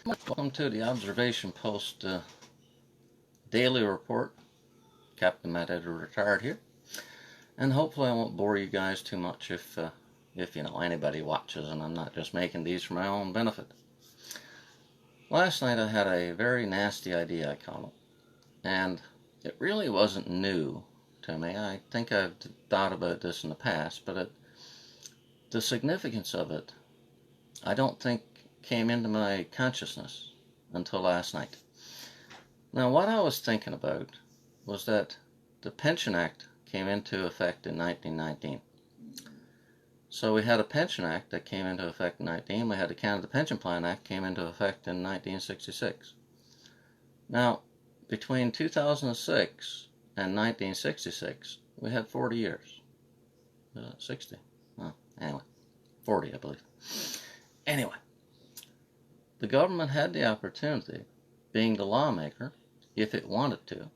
Welcome to the Observation Post Daily Report. Captain Matt Editor retired here, and hopefully I won't bore you guys too much if anybody watches, and I'm not just making these for my own benefit. Last night I had a very nasty idea, I call it, and it really wasn't new to me. I think I've thought about this in the past, but the significance of it, I don't think came into my consciousness until last night. Now, what I was thinking about was that the Pension Act came into effect in 1919. So we had a Pension Act that came into effect in 19. We had the Canada Pension Plan Act came into effect in 1966. Now, between 2006 and 1966, we had 40 years. 60? Well, anyway, 40, I believe. Anyway, the government had the opportunity, being the lawmaker, if it wanted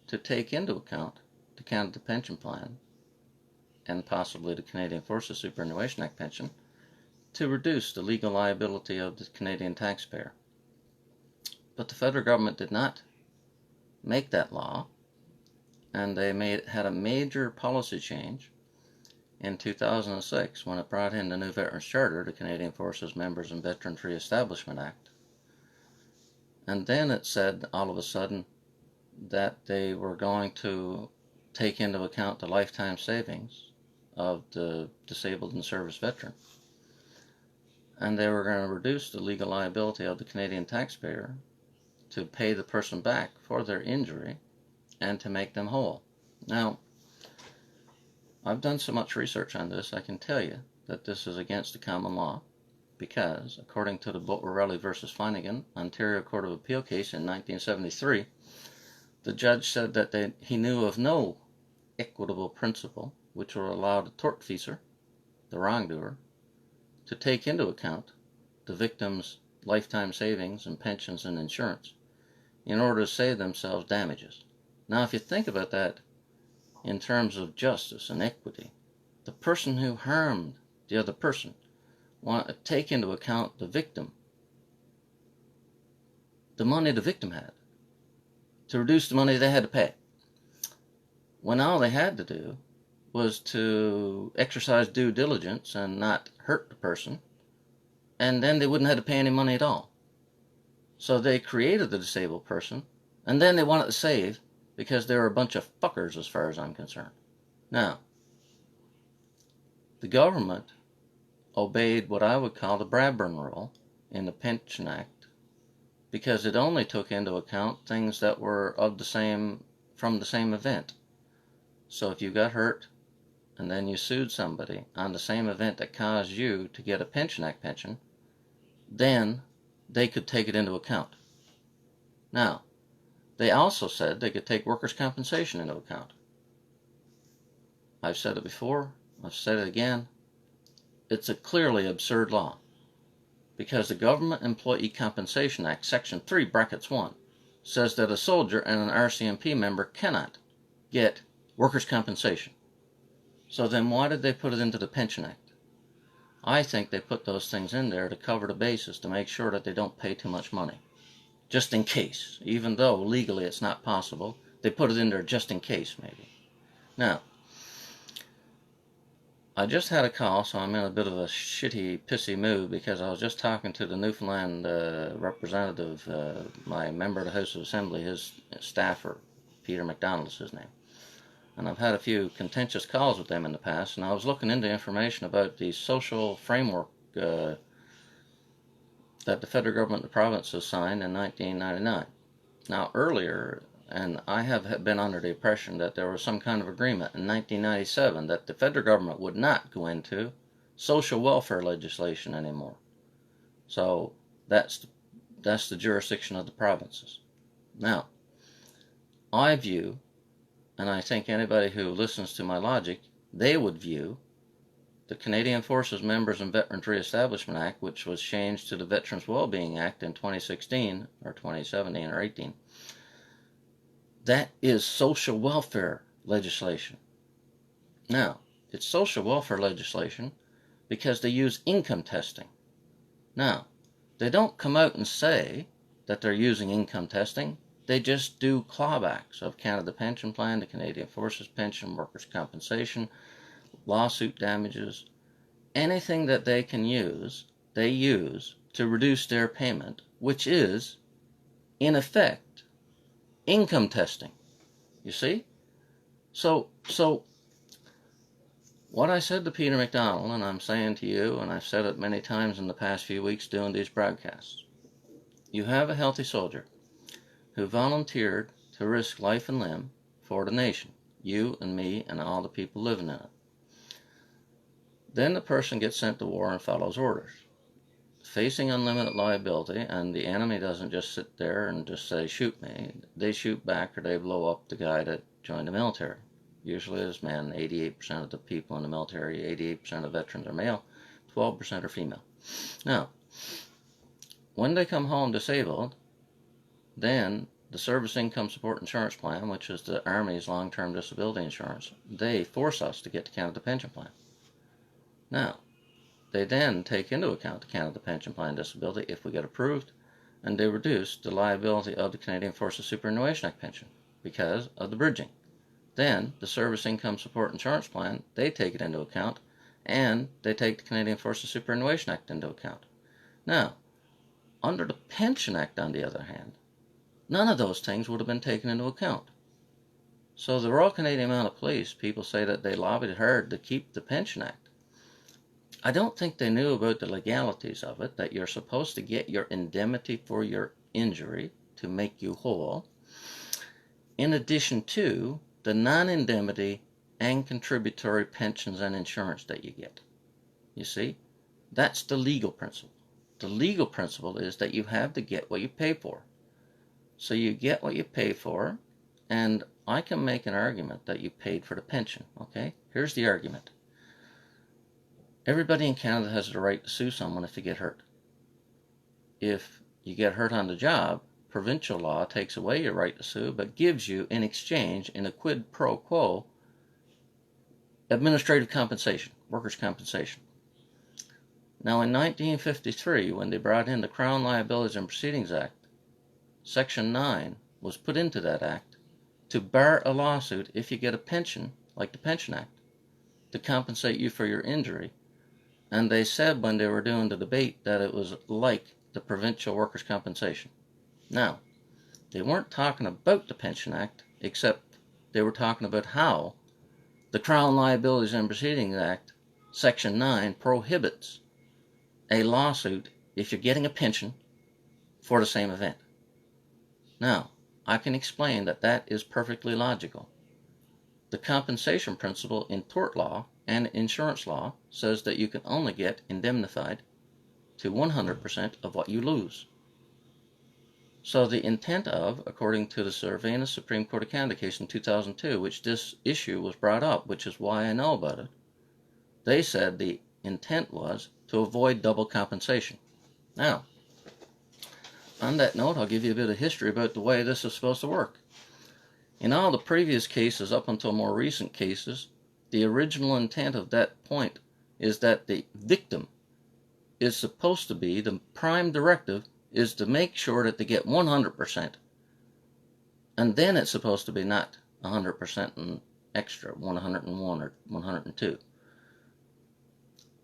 to take into account the Canada Pension Plan and possibly the Canadian Forces Superannuation Act pension to reduce the legal liability of the Canadian taxpayer. But the federal government did not make that law, and they had a major policy change in 2006 when it brought in the new Veterans Charter, the Canadian Forces Members and Veterans Re-establishment Act. And then it said all of a sudden that they were going to take into account the lifetime savings of the disabled and service veteran. And they were going to reduce the legal liability of the Canadian taxpayer to pay the person back for their injury and to make them whole. Now, I've done so much research on this, I can tell you that this is against the common law, because according to the Boatworelli versus Flanagan Ontario Court of Appeal case in 1973, the judge said that he knew of no equitable principle which will allow the tortfeasor, the wrongdoer, to take into account the victim's lifetime savings and pensions and insurance in order to save themselves damages. Now, if you think about that in terms of justice and equity, the person who harmed the other person want to take into account the victim, the money the victim had, to reduce the money they had to pay, when all they had to do was to exercise due diligence and not hurt the person, and then they wouldn't have to pay any money at all. So they created the disabled person, and then they wanted to save because they were a bunch of fuckers as far as I'm concerned. Now, the government obeyed what I would call the Bradburn Rule in the Pension Act because it only took into account things that were from the same event. So if you got hurt and then you sued somebody on the same event that caused you to get a Pension Act pension, then they could take it into account. Now, they also said they could take workers' compensation into account. I've said it before, I've said it again. It's a clearly absurd law because the Government Employee Compensation Act, Section 3, Brackets 1, says that a soldier and an RCMP member cannot get workers' compensation. So then why did they put it into the Pension Act? I think they put those things in there to cover the bases, to make sure that they don't pay too much money. Just in case, even though legally it's not possible, they put it in there just in case, maybe. Now, I just had a call, so I'm in a bit of a shitty, pissy mood because I was just talking to the Newfoundland representative, my member of the House of Assembly, his staffer, Peter McDonald is his name. And I've had a few contentious calls with them in the past, and I was looking into information about the social framework that the federal government and the provinces signed in 1999. Now, earlier, and I have been under the impression that there was some kind of agreement in 1997 that the federal government would not go into social welfare legislation anymore. So that's the jurisdiction of the provinces. Now, I view, and I think anybody who listens to my logic, they would view the Canadian Forces Members and Veterans Re-establishment Act, which was changed to the Veterans Wellbeing Act in 2016, or 2017, or 18, that is social welfare legislation. Now, it's social welfare legislation because they use income testing. Now, they don't come out and say that they're using income testing. They just do clawbacks of Canada Pension Plan, the Canadian Forces Pension, workers' compensation, lawsuit damages, anything that they can use, they use to reduce their payment, which is, in effect, income testing. You see? So what I said to Peter McDonald, and I'm saying to you, and I've said it many times in the past few weeks doing these broadcasts, you have a healthy soldier who volunteered to risk life and limb for the nation, you and me and all the people living in it. Then the person gets sent to war and follows orders, facing unlimited liability, and the enemy doesn't just sit there and just say, shoot me. They shoot back or they blow up the guy that joined the military. Usually it's men. 88% of the people in the military, 88% of veterans are male, 12% are female. Now, when they come home disabled, then the Service Income Support Insurance Plan, which is the Army's long-term disability insurance, they force us to get the Canada Pension Plan. Now, they then take into account the Canada Pension Plan disability if we get approved, and they reduce the liability of the Canadian Forces Superannuation Act pension because of the bridging. Then, the Service Income Support Insurance Plan, they take it into account, and they take the Canadian Forces Superannuation Act into account. Now, under the Pension Act, on the other hand, none of those things would have been taken into account. So the Royal Canadian Mounted Police, people say that they lobbied hard to keep the Pension Act. I don't think they knew about the legalities of it, that you're supposed to get your indemnity for your injury to make you whole, in addition to the non-indemnity and contributory pensions and insurance that you get. You see, that's the legal principle. The legal principle is that you have to get what you pay for. So you get what you pay for, and I can make an argument that you paid for the pension, okay? Here's the argument. Everybody in Canada has the right to sue someone if you get hurt. If you get hurt on the job, provincial law takes away your right to sue, but gives you, in exchange, in a quid pro quo, administrative compensation, workers' compensation. Now, in 1953, when they brought in the Crown Liabilities and Proceedings Act, Section 9 was put into that act to bar a lawsuit if you get a pension, like the Pension Act, to compensate you for your injury. And they said when they were doing the debate that it was like the provincial workers' compensation. Now, they weren't talking about the Pension Act, except they were talking about how the Crown Liabilities and Proceedings Act, Section 9, prohibits a lawsuit if you're getting a pension for the same event. Now, I can explain that that is perfectly logical. The compensation principle in tort law and insurance law says that you can only get indemnified to 100% of what you lose. So the intent of, according to the Surveillance Supreme Court of Canada case in 2002, which this issue was brought up, which is why I know about it, they said the intent was to avoid double compensation. Now, on that note, I'll give you a bit of history about the way this is supposed to work. In all the previous cases, up until more recent cases, the original intent of that point is that the victim is supposed to be, the prime directive is to make sure that they get 100%. And then it's supposed to be not 100% and extra, 101 or 102.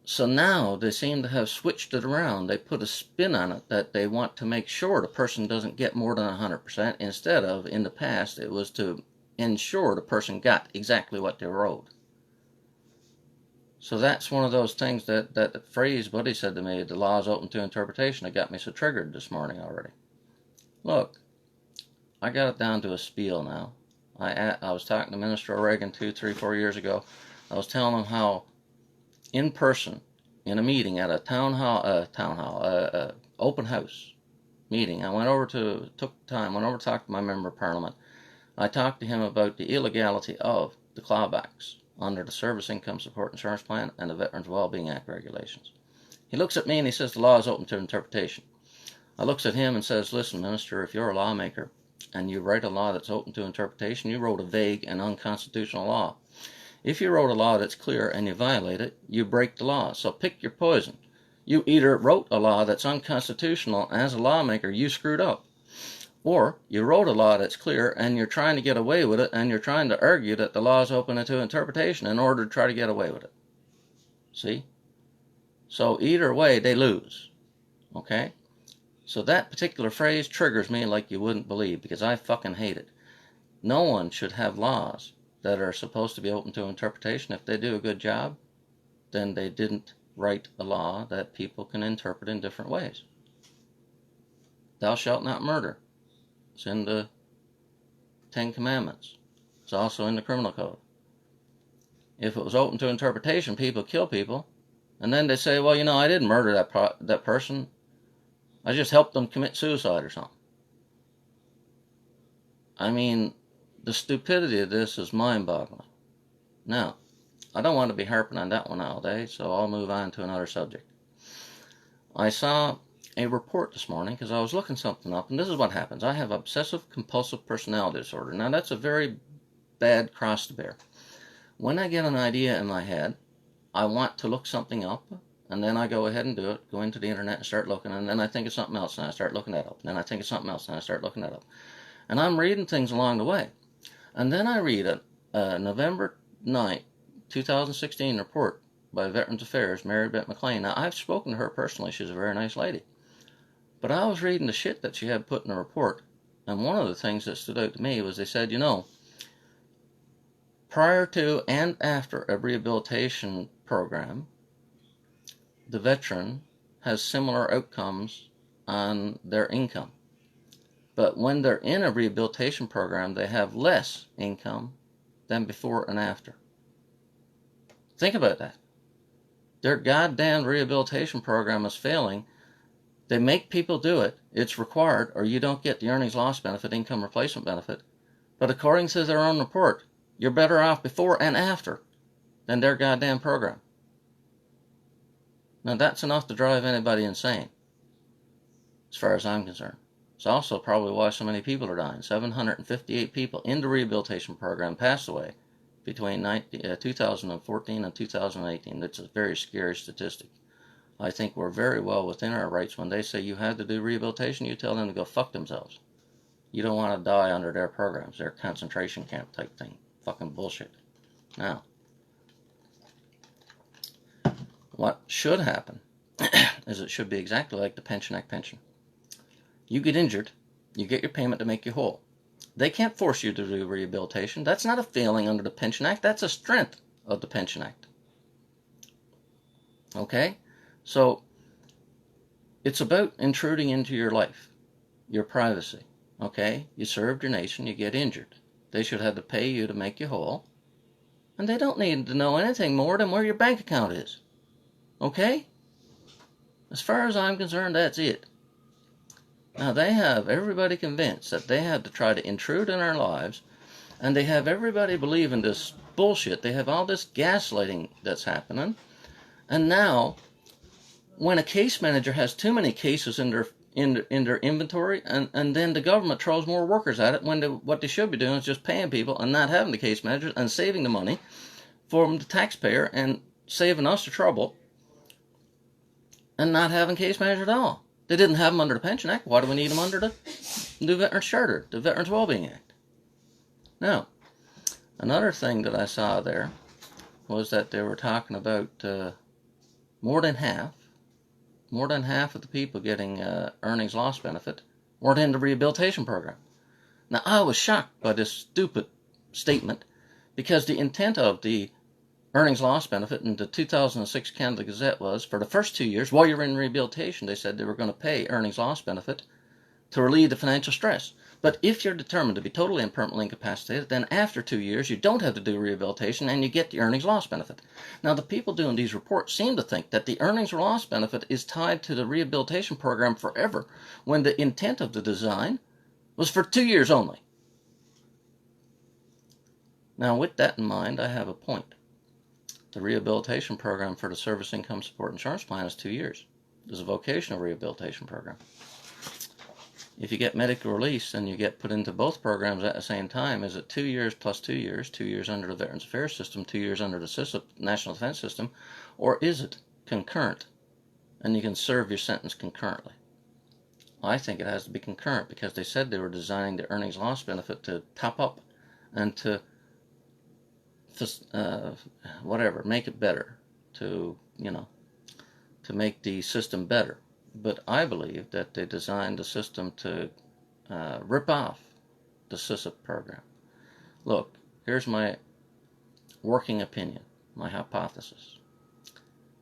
So now they seem to have switched it around. They put a spin on it that they want to make sure the person doesn't get more than 100%, instead of, in the past, it was to ensure the person got exactly what they were owed. So that's one of those things that the phrase Buddy said to me, the law is open to interpretation, that got me so triggered this morning already. Look, I got it down to a spiel now. I was talking to Minister O'Regan 2, 3, 4 years ago. I was telling him how in person, in a meeting at a open house meeting, I went over to talk to my member of parliament. I talked to him about the illegality of the clawbacks under the Service Income Support Insurance Plan and the Veterans Wellbeing Act regulations. He looks at me and he says the law is open to interpretation. I looks at him and says, listen, Minister, if you're a lawmaker and you write a law that's open to interpretation, you wrote a vague and unconstitutional law. If you wrote a law that's clear and you violate it, you break the law. So pick your poison. You either wrote a law that's unconstitutional, and as a lawmaker you screwed up, or you wrote a law that's clear and you're trying to get away with it, and you're trying to argue that the law is open to interpretation in order to try to get away with it. See? So either way, they lose. Okay? So that particular phrase triggers me like you wouldn't believe, because I fucking hate it. No one should have laws that are supposed to be open to interpretation. If they do a good job, then they didn't write a law that people can interpret in different ways. Thou shalt not murder. It's in the 10 Commandments. It's also in the Criminal Code. If it was open to interpretation, people kill people, and then they say, well, you know, I didn't murder that person. I just helped them commit suicide or something. I mean, the stupidity of this is mind-boggling. Now, I don't want to be harping on that one all day, so I'll move on to another subject. I saw a report this morning because I was looking something up, and this is what happens. I have obsessive-compulsive personality disorder. Now, that's a very bad cross to bear. When I get an idea in my head, I want to look something up, and then I go ahead and do it, go into the internet and start looking, and then I think of something else, and I start looking that up. And then I think of something else, and I start looking that up. And I'm reading things along the way. And then I read a November 9th, 2016 report by Veterans Affairs, Mary Beth McLean. Now, I've spoken to her personally. She's a very nice lady. But I was reading the shit that she had put in the report, and one of the things that stood out to me was they said, you know, prior to and after a rehabilitation program, the veteran has similar outcomes on their income. But when they're in a rehabilitation program, they have less income than before and after. Think about that. Their goddamn rehabilitation program is failing. They make people do it. It's required, or you don't get the earnings loss benefit, income replacement benefit. But according to their own report, you're better off before and after than their goddamn program. Now that's enough to drive anybody insane, as far as I'm concerned. It's also probably why so many people are dying. 758 people in the rehabilitation program passed away between 2014 and 2018. That's a very scary statistic. I think we're very well within our rights. When they say you have to do rehabilitation, you tell them to go fuck themselves. You don't want to die under their programs, their concentration camp type thing. Fucking bullshit. Now, what should happen is it should be exactly like the Pension Act pension. You get injured, you get your payment to make you whole. They can't force you to do rehabilitation. That's not a failing under the Pension Act. That's a strength of the Pension Act. Okay? So, it's about intruding into your life, your privacy. Okay? You served your nation, you get injured. They should have to pay you to make you whole. And they don't need to know anything more than where your bank account is. Okay? As far as I'm concerned, that's it. Now, they have everybody convinced that they have to try to intrude in our lives, and they have everybody believing this bullshit. They have all this gaslighting that's happening. And now, when a case manager has too many cases in their inventory, and then the government throws more workers at it, when what they should be doing is just paying people and not having the case managers and saving the money for the taxpayer and saving us the trouble and not having case managers at all. They didn't have them under the Pension Act. Why do we need them under the new Veterans Charter, the Veterans Wellbeing Act? Now, another thing that I saw there was that they were talking about more than half of the people getting earnings loss benefit weren't in the rehabilitation program. Now, I was shocked by this stupid statement because the intent of the earnings loss benefit in the 2006 Canada Gazette was, for the first 2 years, while you're in rehabilitation, they said they were going to pay earnings loss benefit to relieve the financial stress. But if you're determined to be totally and permanently incapacitated, then after 2 years, you don't have to do rehabilitation and you get the earnings loss benefit. Now, the people doing these reports seem to think that the earnings loss benefit is tied to the rehabilitation program forever, when the intent of the design was for 2 years only. Now, with that in mind, I have a point. The rehabilitation program for the Service Income Support Insurance Plan is 2 years. There's a vocational rehabilitation program. If you get medical release and you get put into both programs at the same time, is it 2 years plus 2 years, 2 years under the Veterans Affairs System, 2 years under the National Defense System, or is it concurrent and you can serve your sentence concurrently. I think it has to be concurrent because they said they were designing the earnings loss benefit to top up and to whatever, make it better, to make the system better. But I believe that they designed the system to rip off the SISIP program. Look, here's my working opinion, my hypothesis.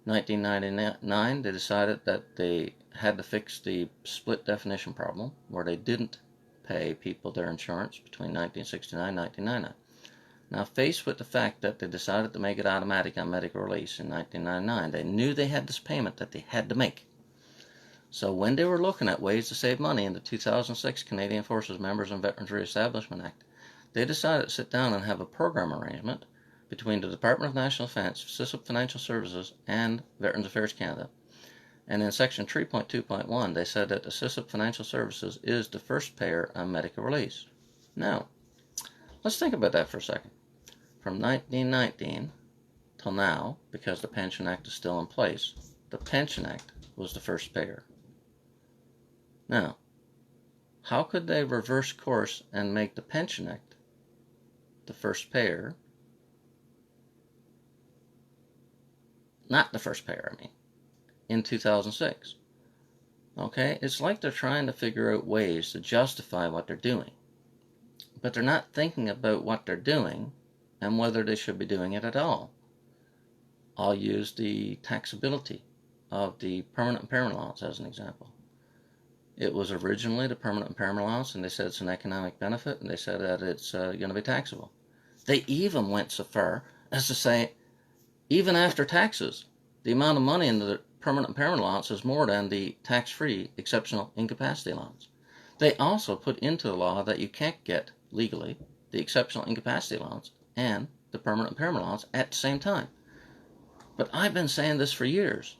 1999, they decided that they had to fix the split definition problem, where they didn't pay people their insurance between 1969 and 1999. Now, faced with the fact that they decided to make it automatic on medical release in 1999, they knew they had this payment that they had to make. So when they were looking at ways to save money in the 2006 Canadian Forces Members and Veterans Reestablishment Act, they decided to sit down and have a program arrangement between the Department of National Defence, SISIP Financial Services, and Veterans Affairs Canada. And in Section 3.2.1, they said that the SISIP Financial Services is the first payer on medical release. Now, let's think about that for a second. From 1919 till now, because the Pension Act is still in place, the Pension Act was the first payer. Now, how could they reverse course and make the Pension Act the first payer? Not the first payer, I mean, in 2006. Okay, it's like they're trying to figure out ways to justify what they're doing. But they're not thinking about what they're doing and whether they should be doing it at all. I'll use the taxability of the permanent impairment allowance as an example. It was originally the permanent impairment allowance, and they said it's an economic benefit, and they said that it's going to be taxable. They even went so far as to say, even after taxes, the amount of money in the permanent impairment allowance is more than the tax-free exceptional incapacity allowance. They also put into the law that you can't get legally the exceptional incapacity allowance and the permanent impairment allowance at the same time. But I've been saying this for years.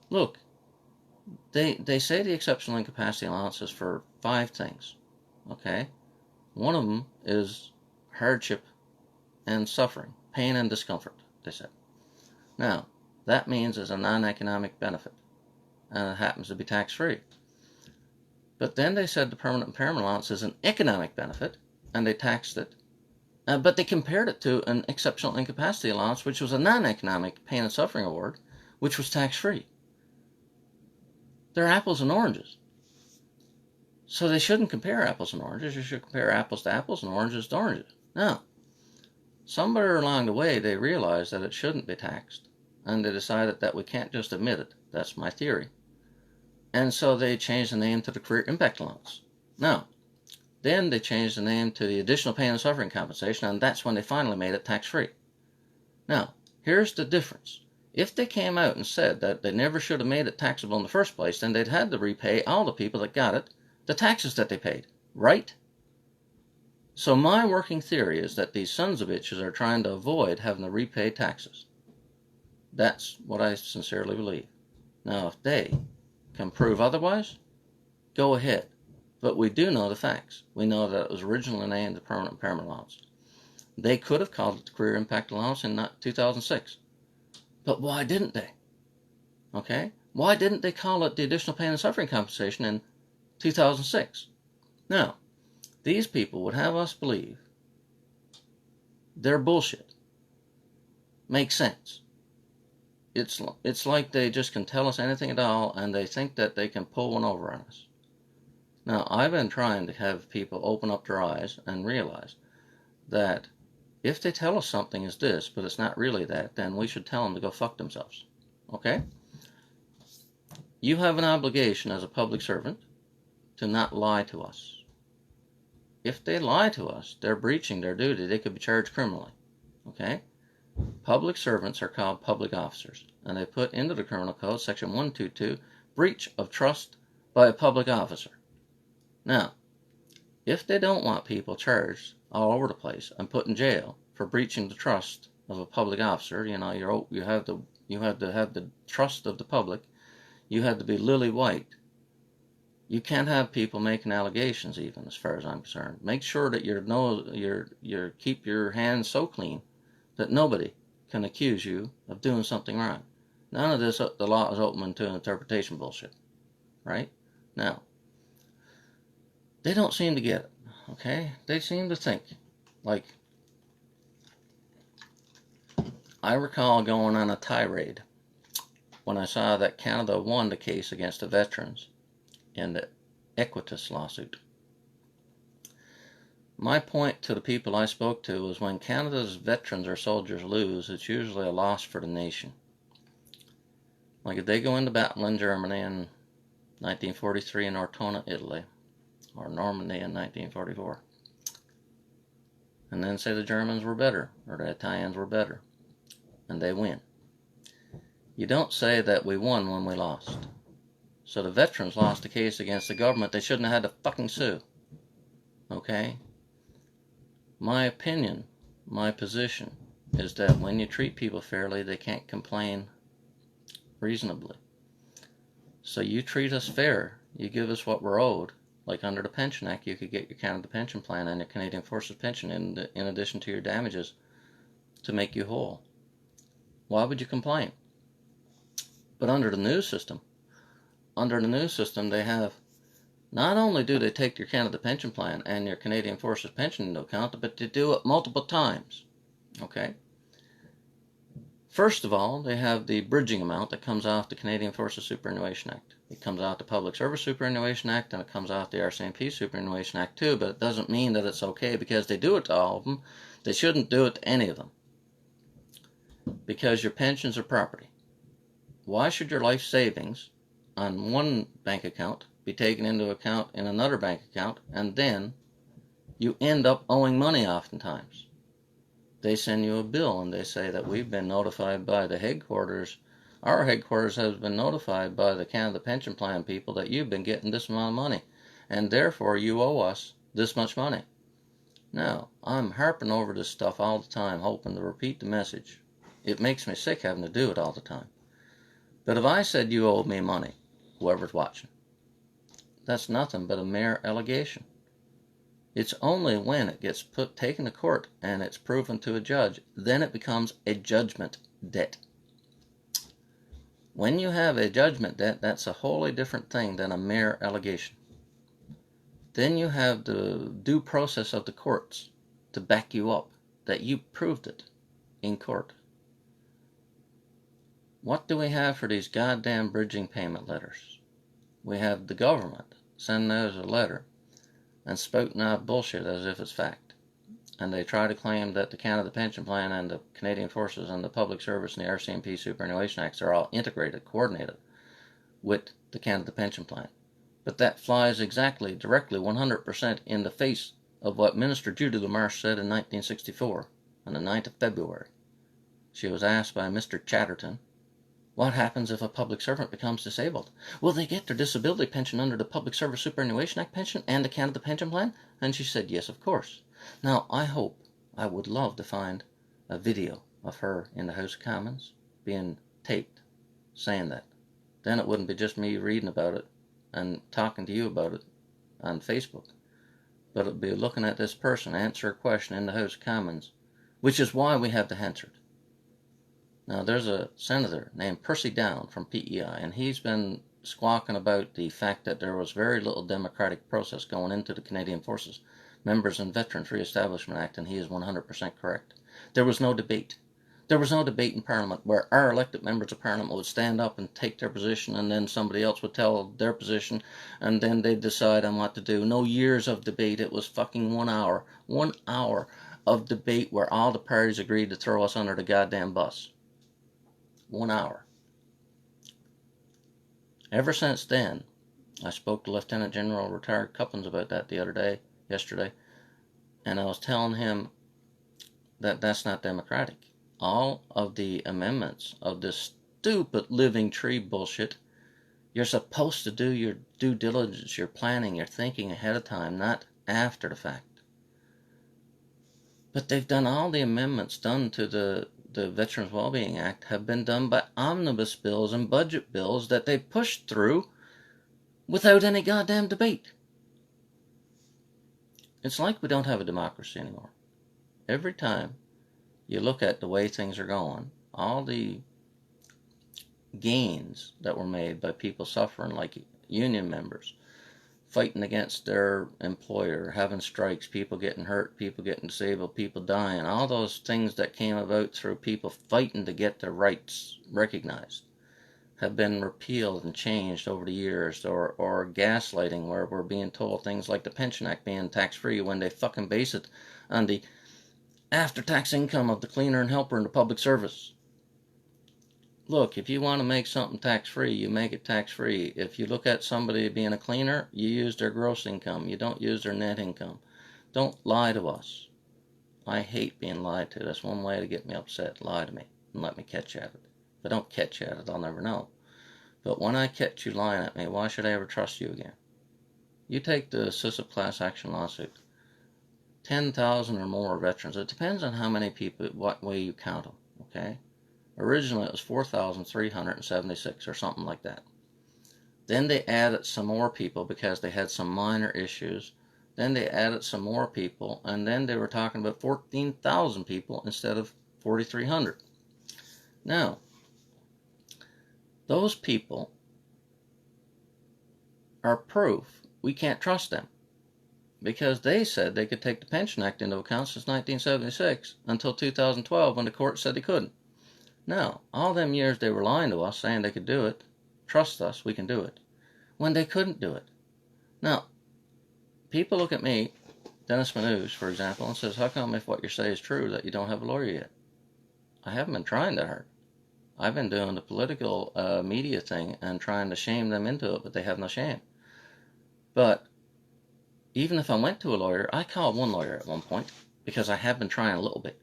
Look, they say the exceptional incapacity allowance is for 5 things. Okay? One of them is hardship and suffering, pain and discomfort, they said. Now, that means it's a non-economic benefit, and it happens to be tax-free. But then they said the permanent impairment allowance is an economic benefit, and they taxed it. But they compared it to an exceptional incapacity allowance, which was a non-economic pain and suffering award, which was tax-free. They're apples and oranges. So they shouldn't compare apples and oranges. You should compare apples to apples and oranges to oranges. Now, somewhere along the way, they realized that it shouldn't be taxed, and they decided that we can't just admit it. That's my theory. And so they changed the name to the Career Impact Allowance. Now, then they changed the name to the Additional Pain and Suffering Compensation, and that's when they finally made it tax-free. Now, here's the difference. If they came out and said that they never should have made it taxable in the first place, then they'd had to repay all the people that got it the taxes that they paid, right? So my working theory is that these sons of bitches are trying to avoid having to repay taxes. That's what I sincerely believe. Now, if they can prove otherwise, go ahead. But we do know the facts. We know that it was originally named the Permanent Impairment Allowance. They could have called it the Career Impact Allowance in 2006. But why didn't they? Okay? Why didn't they call it the Additional Pain and Suffering Compensation in 2006? Now, these people would have us believe their bullshit makes sense. It's like they just can tell us anything at all, and they think that they can pull one over on us. Now, I've been trying to have people open up their eyes and realize that if they tell us something is this, but it's not really that, then we should tell them to go fuck themselves. Okay? You have an obligation as a public servant to not lie to us. If they lie to us, they're breaching their duty. They could be charged criminally. Okay? Public servants are called public officers, and they put into the Criminal Code, Section 122, breach of trust by a public officer. Now, if they don't want people charged all over the place and put in jail for breaching the trust of a public officer, you have to have the trust of the public. You have to be lily white. You can't have people making allegations, even as far as I'm concerned. Make sure that you keep your hands so clean that nobody can accuse you of doing something wrong. None of this, the law is open to interpretation bullshit, right? Now, they don't seem to get it, okay? They seem to think, like, I recall going on a tirade when I saw that Canada won the case against the veterans in the Equitas lawsuit. My point to the people I spoke to was when Canada's veterans or soldiers lose, it's usually a loss for the nation. Like if they go into battle in Germany in 1943 in Ortona, Italy, or Normandy in 1944, and then say the Germans were better, or the Italians were better, and they win. You don't say that we won when we lost. So the veterans lost the case against the government. They shouldn't have had to fucking sue. Okay? My opinion, my position, is that when you treat people fairly, they can't complain reasonably. So you treat us fair. You give us what we're owed. Like under the Pension Act, you could get your Canada Pension Plan and your Canadian Forces Pension in addition to your damages to make you whole. Why would you complain? But under the new system, they have, not only do they take your Canada Pension Plan and your Canadian Forces Pension into account, but they do it multiple times. Okay? First of all, they have the bridging amount that comes off the Canadian Forces Superannuation Act. It comes off the Public Service Superannuation Act, and it comes off the RCMP Superannuation Act too, but it doesn't mean that it's okay because they do it to all of them. They shouldn't do it to any of them. Because your pensions are property. Why should your life savings on one bank account be taken into account in another bank account, and then you end up owing money oftentimes? They send you a bill and they say that we've been notified by the headquarters, our headquarters has been notified by the Canada Pension Plan people that you've been getting this amount of money, and therefore you owe us this much money. Now, I'm harping over this stuff all the time, hoping to repeat the message. It makes me sick having to do it all the time. But if I said you owe me money, whoever's watching, that's nothing but a mere allegation. It's only when it gets taken to court and it's proven to a judge, then it becomes a judgment debt. When you have a judgment debt, that's a wholly different thing than a mere allegation. Then you have the due process of the courts to back you up, that you proved it in court. What do we have for these goddamn bridging payment letters? We have the government sending us a letter and spouting out bullshit as if it's fact. And they try to claim that the Canada Pension Plan and the Canadian Forces and the Public Service and the RCMP Superannuation Acts are all integrated, coordinated with the Canada Pension Plan. But that flies exactly, directly, 100% in the face of what Minister Judy LaMarche said in 1964, on the 9th of February. She was asked by Mr. Chatterton, what happens if a public servant becomes disabled? Will they get their disability pension under the Public Service Superannuation Act pension and the Canada Pension Plan? And she said, yes, of course. Now, I would love to find a video of her in the House of Commons being taped saying that. Then it wouldn't be just me reading about it and talking to you about it on Facebook. But it would be looking at this person answer a question in the House of Commons, which is why we have to answer it. Now, there's a senator named Percy Down from PEI, and he's been squawking about the fact that there was very little democratic process going into the Canadian Forces, Members and Veterans Re-establishment Act, and he is 100% correct. There was no debate. There was no debate in Parliament where our elected members of Parliament would stand up and take their position, and then somebody else would tell their position, and then they'd decide on what to do. No years of debate. It was fucking 1 hour. 1 hour of debate where all the parties agreed to throw us under the goddamn bus. 1 hour. Ever since then, I spoke to Lieutenant General retired Cuppins about that yesterday, and I was telling him that that's not democratic. All of the amendments of this stupid living tree bullshit, you're supposed to do your due diligence, your planning, your thinking ahead of time, not after the fact. But they've done all the amendments done to the Veterans Wellbeing Act have been done by omnibus bills and budget bills that they pushed through without any goddamn debate. It's like we don't have a democracy anymore. Every time you look at the way things are going, all the gains that were made by people suffering, like union members, fighting against their employer, having strikes, people getting hurt, people getting disabled, people dying, all those things that came about through people fighting to get their rights recognized, have been repealed and changed over the years, or gaslighting, where we're being told things like the Pension Act being tax-free when they fucking base it on the after-tax income of the cleaner and helper in the public service. Look, if you want to make something tax-free, you make it tax-free. If you look at somebody being a cleaner, you use their gross income. You don't use their net income. Don't lie to us. I hate being lied to. That's one way to get me upset. Lie to me and let me catch at it. If I don't catch at it, I'll never know. But when I catch you lying at me, why should I ever trust you again? You take the SISP class action lawsuit. 10,000 or more veterans. It depends on how many people, what way you count them, okay? Originally it was 4,376 or something like that. Then they added some more people because they had some minor issues. Then they added some more people, and then they were talking about 14,000 people instead of 4,300. Now, those people are proof we can't trust them, because they said they could take the Pension Act into account since 1976 until 2012 when the court said they couldn't. Now, all them years they were lying to us, saying they could do it, trust us, we can do it, when they couldn't do it. Now, people look at me, Dennis Manouche, for example, and says, how come if what you say is true that you don't have a lawyer yet? I haven't been trying that hard. I've been doing the political media thing and trying to shame them into it, but they have no shame. But even if I went to a lawyer, I called one lawyer at one point, because I have been trying a little bit.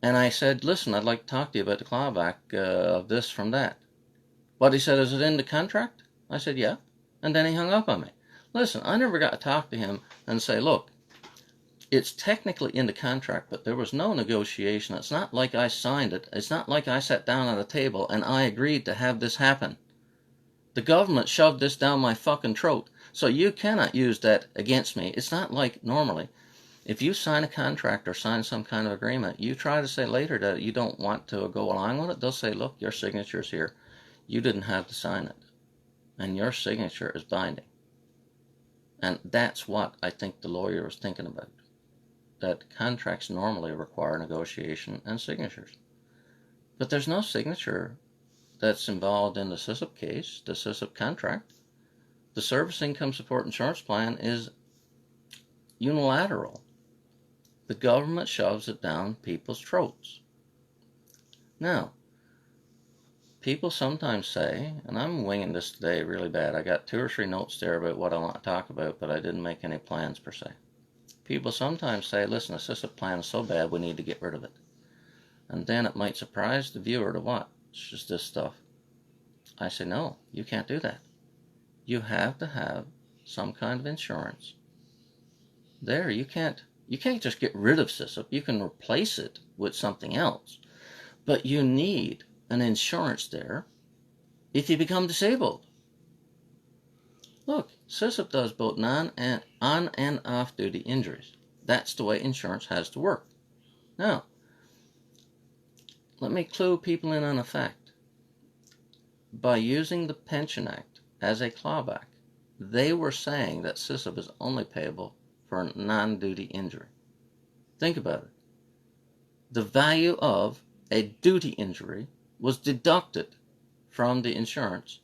And I said, listen, I'd like to talk to you about the clawback of this from that. But he said, is it in the contract? I said, yeah. And then he hung up on me. Listen, I never got to talk to him and say, look, it's technically in the contract, but there was no negotiation. It's not like I signed it. It's not like I sat down at a table and I agreed to have this happen. The government shoved this down my fucking throat. So you cannot use that against me. It's not like normally, if you sign a contract or sign some kind of agreement, you try to say later that you don't want to go along with it, they'll say, look, your signature's here. You didn't have to sign it. And your signature is binding. And that's what I think the lawyer was thinking about. That contracts normally require negotiation and signatures. But there's no signature that's involved in the SISP case, the SISP contract. The Service Income Support Insurance Plan is unilateral. The government shoves it down people's throats. Now, people sometimes say, and I'm winging this today really bad, I got 2 or 3 notes there about what I want to talk about, but I didn't make any plans per se. People sometimes say, listen, the SISP plan is so bad we need to get rid of it. And then it might surprise the viewer to watch just this stuff. I say, no, you can't do that. You have to have some kind of insurance. There, you can't just get rid of SISP. You can replace it with something else. But you need an insurance there if you become disabled. Look, SISP does both on and off-duty injuries. That's the way insurance has to work. Now, let me clue people in on a fact. By using the Pension Act as a clawback, they were saying that SISP is only payable for a non-duty injury. Think about it. The value of a duty injury was deducted from the insurance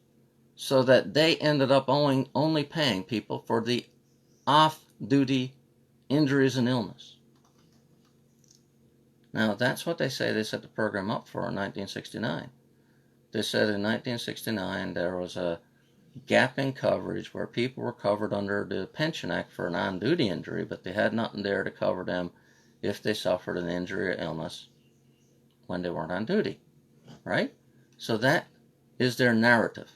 so that they ended up only paying people for the off-duty injuries and illness. Now, that's what they say they set the program up for in 1969. They said in 1969 there was a gap in coverage where people were covered under the Pension Act for a non-duty injury, but they had nothing there to cover them if they suffered an injury or illness when they weren't on duty, right? So that is their narrative.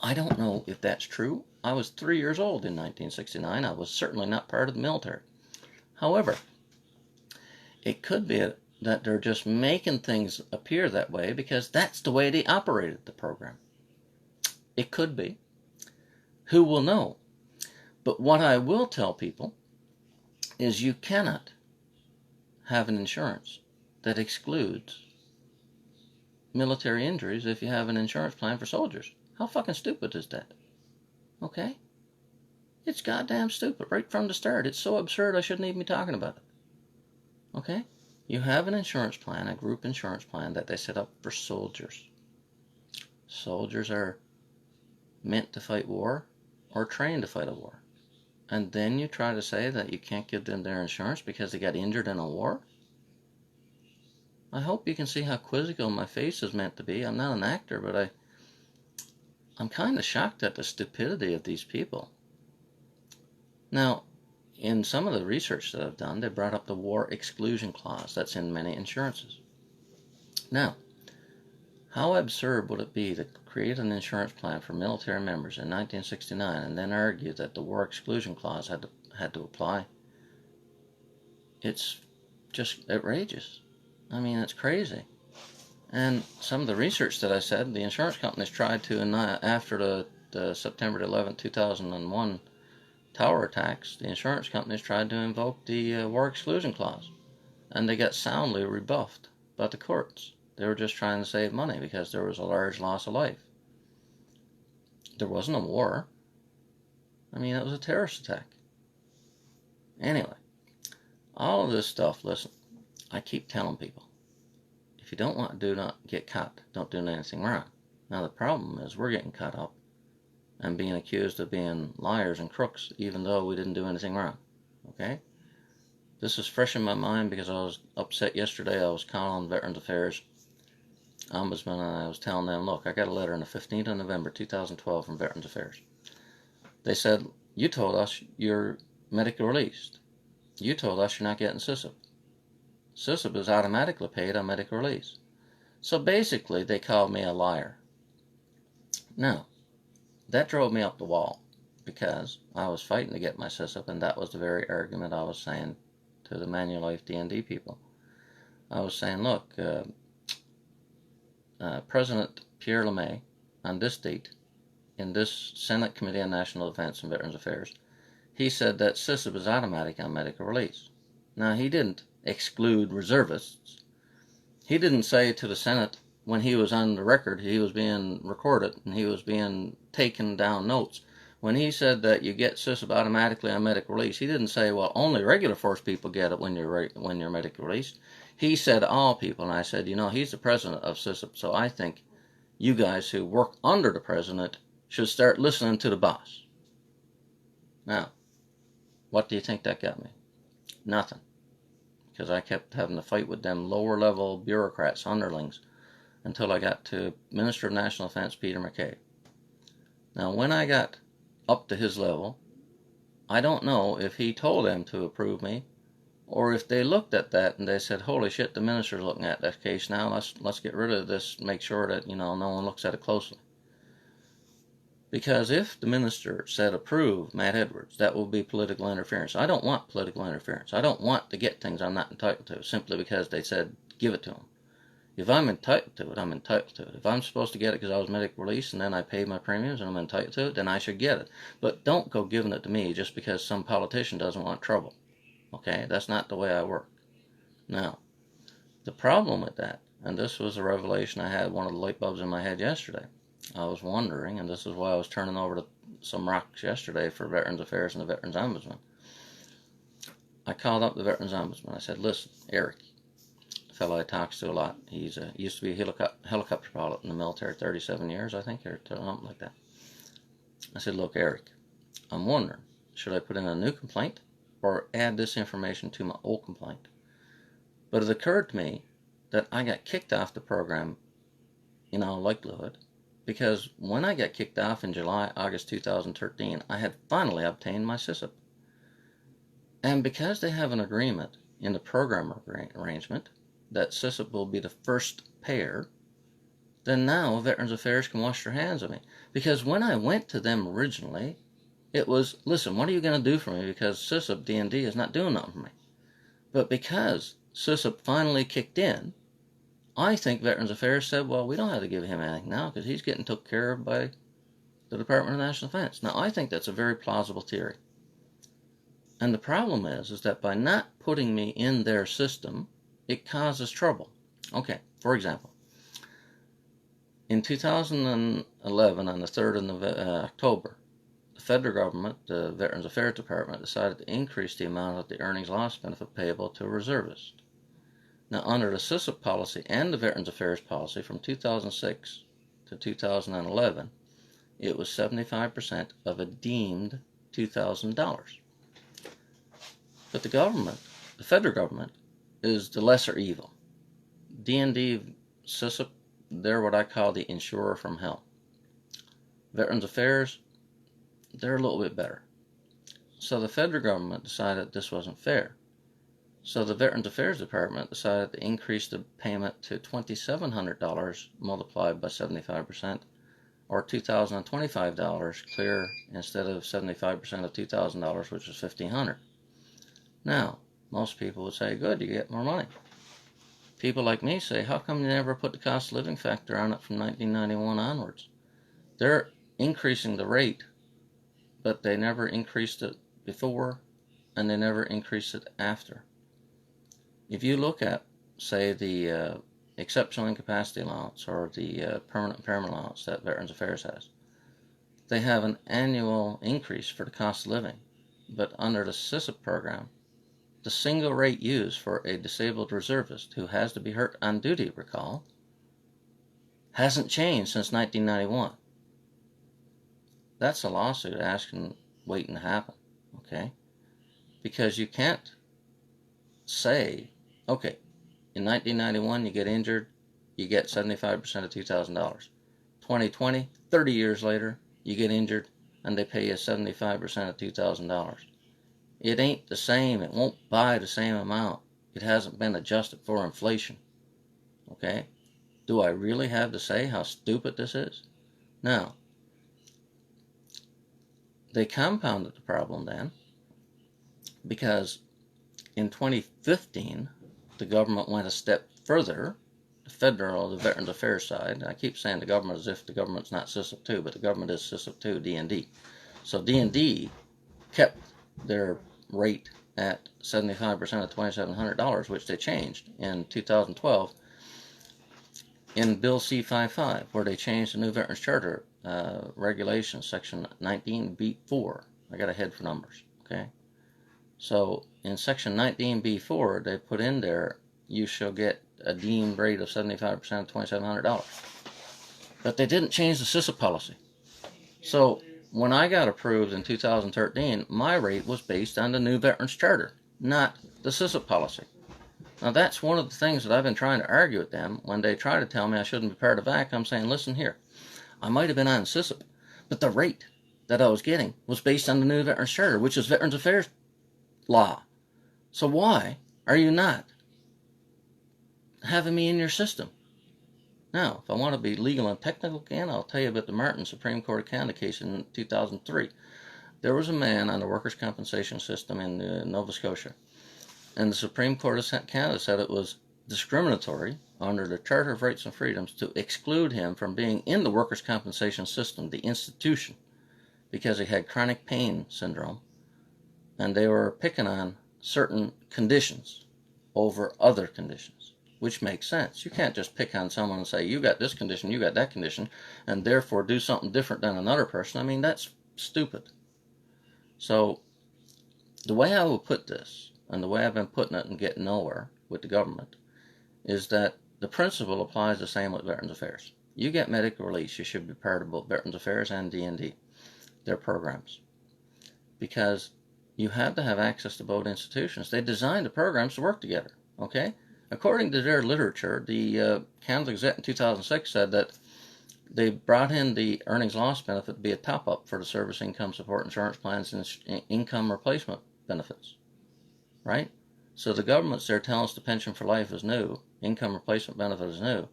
I don't know if that's true. I was 3 years old in 1969. I was certainly not part of the military. However, it could be that they're just making things appear that way because that's the way they operated the program. It could be. Who will know? But what I will tell people is you cannot have an insurance that excludes military injuries if you have an insurance plan for soldiers. How fucking stupid is that? Okay? It's goddamn stupid right from the start. It's so absurd I shouldn't even be talking about it. Okay? You have an insurance plan, a group insurance plan that they set up for soldiers. Soldiers are meant to fight war or trained to fight a war. And then you try to say that you can't give them their insurance because they got injured in a war? I hope you can see how quizzical my face is meant to be. I'm not an actor, but I'm kind of shocked at the stupidity of these people. Now, in some of the research that I've done, they brought up the war exclusion clause that's in many insurances. Now, how absurd would it be to create an insurance plan for military members in 1969 and then argue that the war exclusion clause had to apply? It's just outrageous. I mean, it's crazy. And some of the research that I said, the insurance companies tried to, after the September 11, 2001 tower attacks, the insurance companies tried to invoke the war exclusion clause. And they got soundly rebuffed by the courts. They were just trying to save money because there was a large loss of life. There wasn't a war. I mean, it was a terrorist attack. Anyway, all of this stuff, listen, I keep telling people, if you don't want to do not get caught, don't do anything wrong. Now the problem is we're getting caught up and being accused of being liars and crooks even though we didn't do anything wrong. Okay? This is fresh in my mind because I was upset yesterday. I was calling Veterans Affairs Ombudsman and I was telling them, look, I got a letter on the 15th of November 2012 from Veterans Affairs. They said, you told us you're medically released. You told us you're not getting SISIP. SISIP is automatically paid on medical release. So basically, they called me a liar. Now, that drove me up the wall because I was fighting to get my SISIP, and that was the very argument I was saying to the Manulife DND people. I was saying, look, President Pierre LeMay, on this date, in this Senate Committee on National Defense and Veterans Affairs, he said that SISIP is automatic on medical release. Now, he didn't exclude reservists. He didn't say to the Senate when he was on the record, he was being recorded and he was being taken down notes. When he said that you get SISIP automatically on medical release, he didn't say, well, only regular force people get it when you're medically released. He said all people, and I said, you know, he's the president of SISIP, so I think you guys who work under the president should start listening to the boss. Now, what do you think that got me? Nothing. Because I kept having to fight with them lower level bureaucrats, underlings, until I got to Minister of National Defense Peter MacKay. Now, when I got up to his level, I don't know if he told them to approve me, or if they looked at that and they said, holy shit, the minister's looking at that case now, let's get rid of this, make sure that, you know, no one looks at it closely. Because if the minister said approve Matt Edwards, that will be political interference. I don't want political interference. I don't want to get things I'm not entitled to simply because they said give it to him. If I'm entitled to it, I'm entitled to it. If I'm supposed to get it because I was medical release and then I paid my premiums and I'm entitled to it, then I should get it. But don't go giving it to me just because some politician doesn't want trouble. Okay? That's not the way I work. Now, the problem with that, and this was a revelation I had, one of the light bulbs in my head yesterday. I was wondering, and this is why I was turning over to some rocks yesterday for Veterans Affairs and the Veterans Ombudsman. I called up the Veterans Ombudsman. I said, listen, Eric, a fellow I talks to a lot. He used to be a helicopter pilot in the military, 37 years, I think, or something like that. I said, look, Eric, I'm wondering, should I put in a new complaint or add this information to my old complaint? But it occurred to me that I got kicked off the program in all likelihood, because when I got kicked off in August 2013, I had finally obtained my SISIP. And because they have an agreement in the program arrangement that SISIP will be the first payer, then now Veterans Affairs can wash their hands of me. Because when I went to them originally, it was, listen, what are you going to do for me? Because SISIP, DND, is not doing nothing for me. But because SISIP finally kicked in, I think Veterans Affairs said, well, we don't have to give him anything now because he's getting took care of by the Department of National Defense. Now, I think that's a very plausible theory. And the problem is that by not putting me in their system, it causes trouble. Okay, for example, In 2011, on the 3rd of October, the federal government, the Veterans Affairs Department, decided to increase the amount of the earnings loss benefit payable to a reservist. Now, under the SISIP policy and the Veterans Affairs policy from 2006 to 2011, it was 75% of a deemed $2,000. But the government, the federal government, is the lesser evil. D&D, SISIP, they're what I call the insurer from hell. Veterans Affairs, they're a little bit better. So the federal government decided this wasn't fair. So the Veterans Affairs Department decided to increase the payment to $2,700 multiplied by 75%, or $2,025 clear instead of 75% of $2,000, which is $1,500. Now, most people would say, good, you get more money. People like me say, how come you never put the cost of living factor on it from 1991 onwards? They're increasing the rate, but they never increased it before, and they never increased it after. If you look at, say, the exceptional incapacity allowance or the permanent impairment allowance that Veterans Affairs has, they have an annual increase for the cost of living. But under the SISIP program, the single rate used for a disabled reservist who has to be hurt on duty, recall, hasn't changed since 1991. That's a lawsuit asking, waiting to happen, okay? Because you can't say, okay, in 1991 you get injured, you get 75% of $2,000. 2020, 30 years later, you get injured, and they pay you 75% of $2,000. It ain't the same. It won't buy the same amount. It hasn't been adjusted for inflation. Okay? Do I really have to say how stupid this is? Now, they compounded the problem then, because in 2015, the government went a step further. The federal, the Veterans Affairs side, I keep saying the government as if the government's not SISIP 2, but the government is SISIP 2, D&D. So D&D kept their rate at 75% of $2,700, which they changed in 2012 in Bill C-55, where they changed the new Veterans Charter regulations, section 19B4. I got a head for numbers, okay? So in section 19B4, they put in there, you shall get a deemed rate of 75% of $2,700. But they didn't change the SISIP policy. So when I got approved in 2013, my rate was based on the new Veterans Charter, not the SISIP policy. Now that's one of the things that I've been trying to argue with them. When they try to tell me I shouldn't be part of VAC, I'm saying, listen here, I might have been on SISIP, but the rate that I was getting was based on the new Veterans Charter, which is Veterans Affairs law. So why are you not having me in your system? Now, if I want to be legal and technical again, I'll tell you about the Martin Supreme Court of Canada case in 2003. There was a man on the workers' compensation system in Nova Scotia, and the Supreme Court of Canada said it was discriminatory under the Charter of Rights and Freedoms to exclude him from being in the workers' compensation system, the institution, because he had chronic pain syndrome, and they were picking on certain conditions over other conditions, which makes sense. You can't just pick on someone and say, you got this condition, you got that condition, and therefore do something different than another person. I mean, that's stupid. So the way I will put this, and the way I've been putting it and getting nowhere with the government, is that the principle applies the same with Veterans Affairs. You get medical release, you should be part of both Veterans Affairs and D&D, their programs, because you have to have access to both institutions. They designed the programs to work together, okay? According to their literature, the Canada Gazette in 2006 said that they brought in the earnings loss benefit to be a top-up for the service income support insurance plans and income replacement benefits, right? So the government's there telling us the pension for life is new, income replacement benefit is new,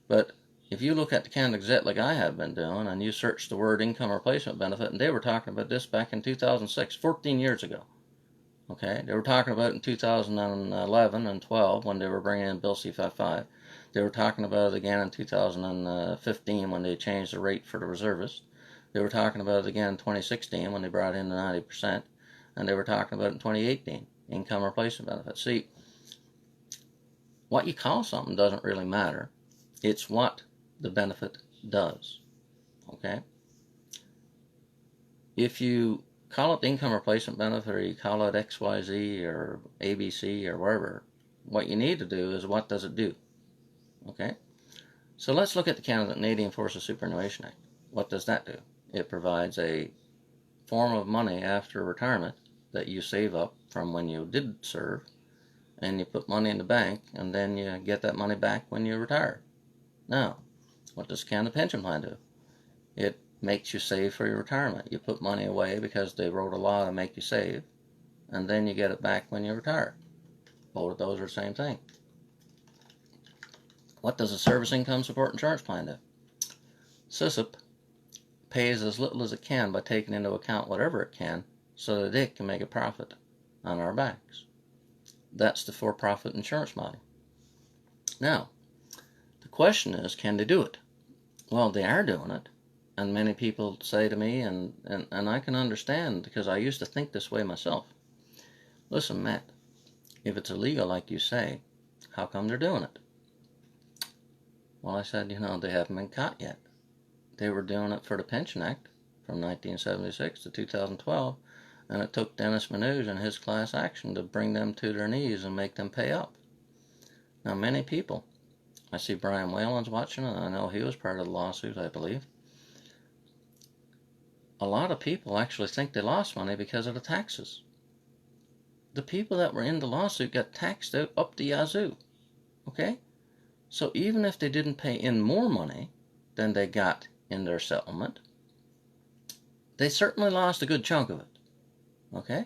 but if you look at the Canada Gazette like I have been doing, and you search the word income replacement benefit, and they were talking about this back in 2006, 14 years ago. Okay, they were talking about it in 2011 and 12 when they were bringing in Bill C-55. They were talking about it again in 2015 when they changed the rate for the reservists. They were talking about it again in 2016 when they brought in the 90%. And they were talking about it in 2018, income replacement benefit. See, what you call something doesn't really matter. It's what the benefit does. Okay? If you call it the income replacement benefit, or you call it XYZ or ABC or wherever, what you need to do is, what does it do? Okay? So let's look at the Canadian Forces Superannuation Act. What does that do? It provides a form of money after retirement that you save up from when you did serve, and you put money in the bank, and then you get that money back when you retire. Now, what does Canada Pension Plan do? It makes you save for your retirement. You put money away because they wrote a law to make you save, and then you get it back when you retire. Both of those are the same thing. What does a Service Income Support Insurance Plan do? SISIP pays as little as it can by taking into account whatever it can so that it can make a profit on our backs. That's the for-profit insurance model. Now, the question is, can they do it? Well, they are doing it, and many people say to me, and I can understand, because I used to think this way myself. Listen, Matt, if it's illegal like you say, how come they're doing it? Well, I said, they haven't been caught yet. They were doing it for the Pension Act from 1976 to 2012, and it took Dennis Mnuchin and his class action to bring them to their knees and make them pay up. Now, many people, I see Brian Whalen's watching, and I know he was part of the lawsuit, I believe. A lot of people actually think they lost money because of the taxes. The people that were in the lawsuit got taxed out up the yazoo. Okay? So even if they didn't pay in more money than they got in their settlement, they certainly lost a good chunk of it. Okay?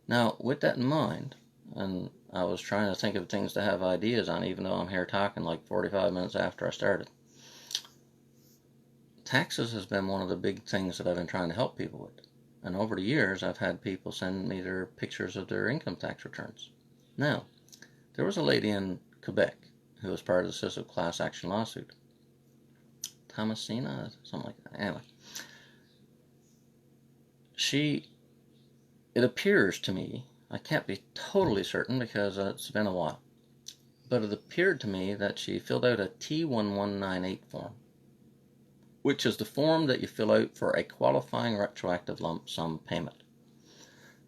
Now, with that in mind, and I was trying to think of things to have ideas on, even though I'm here talking like 45 minutes after I started. Taxes has been one of the big things that I've been trying to help people with. And over the years, I've had people send me their pictures of their income tax returns. Now, there was a lady in Quebec who was part of the SISIP class action lawsuit. Thomasina, something like that. Anyway, it appears to me, I can't be totally certain because it's been a while, but it appeared to me that she filled out a T1198 form, which is the form that you fill out for a qualifying retroactive lump sum payment.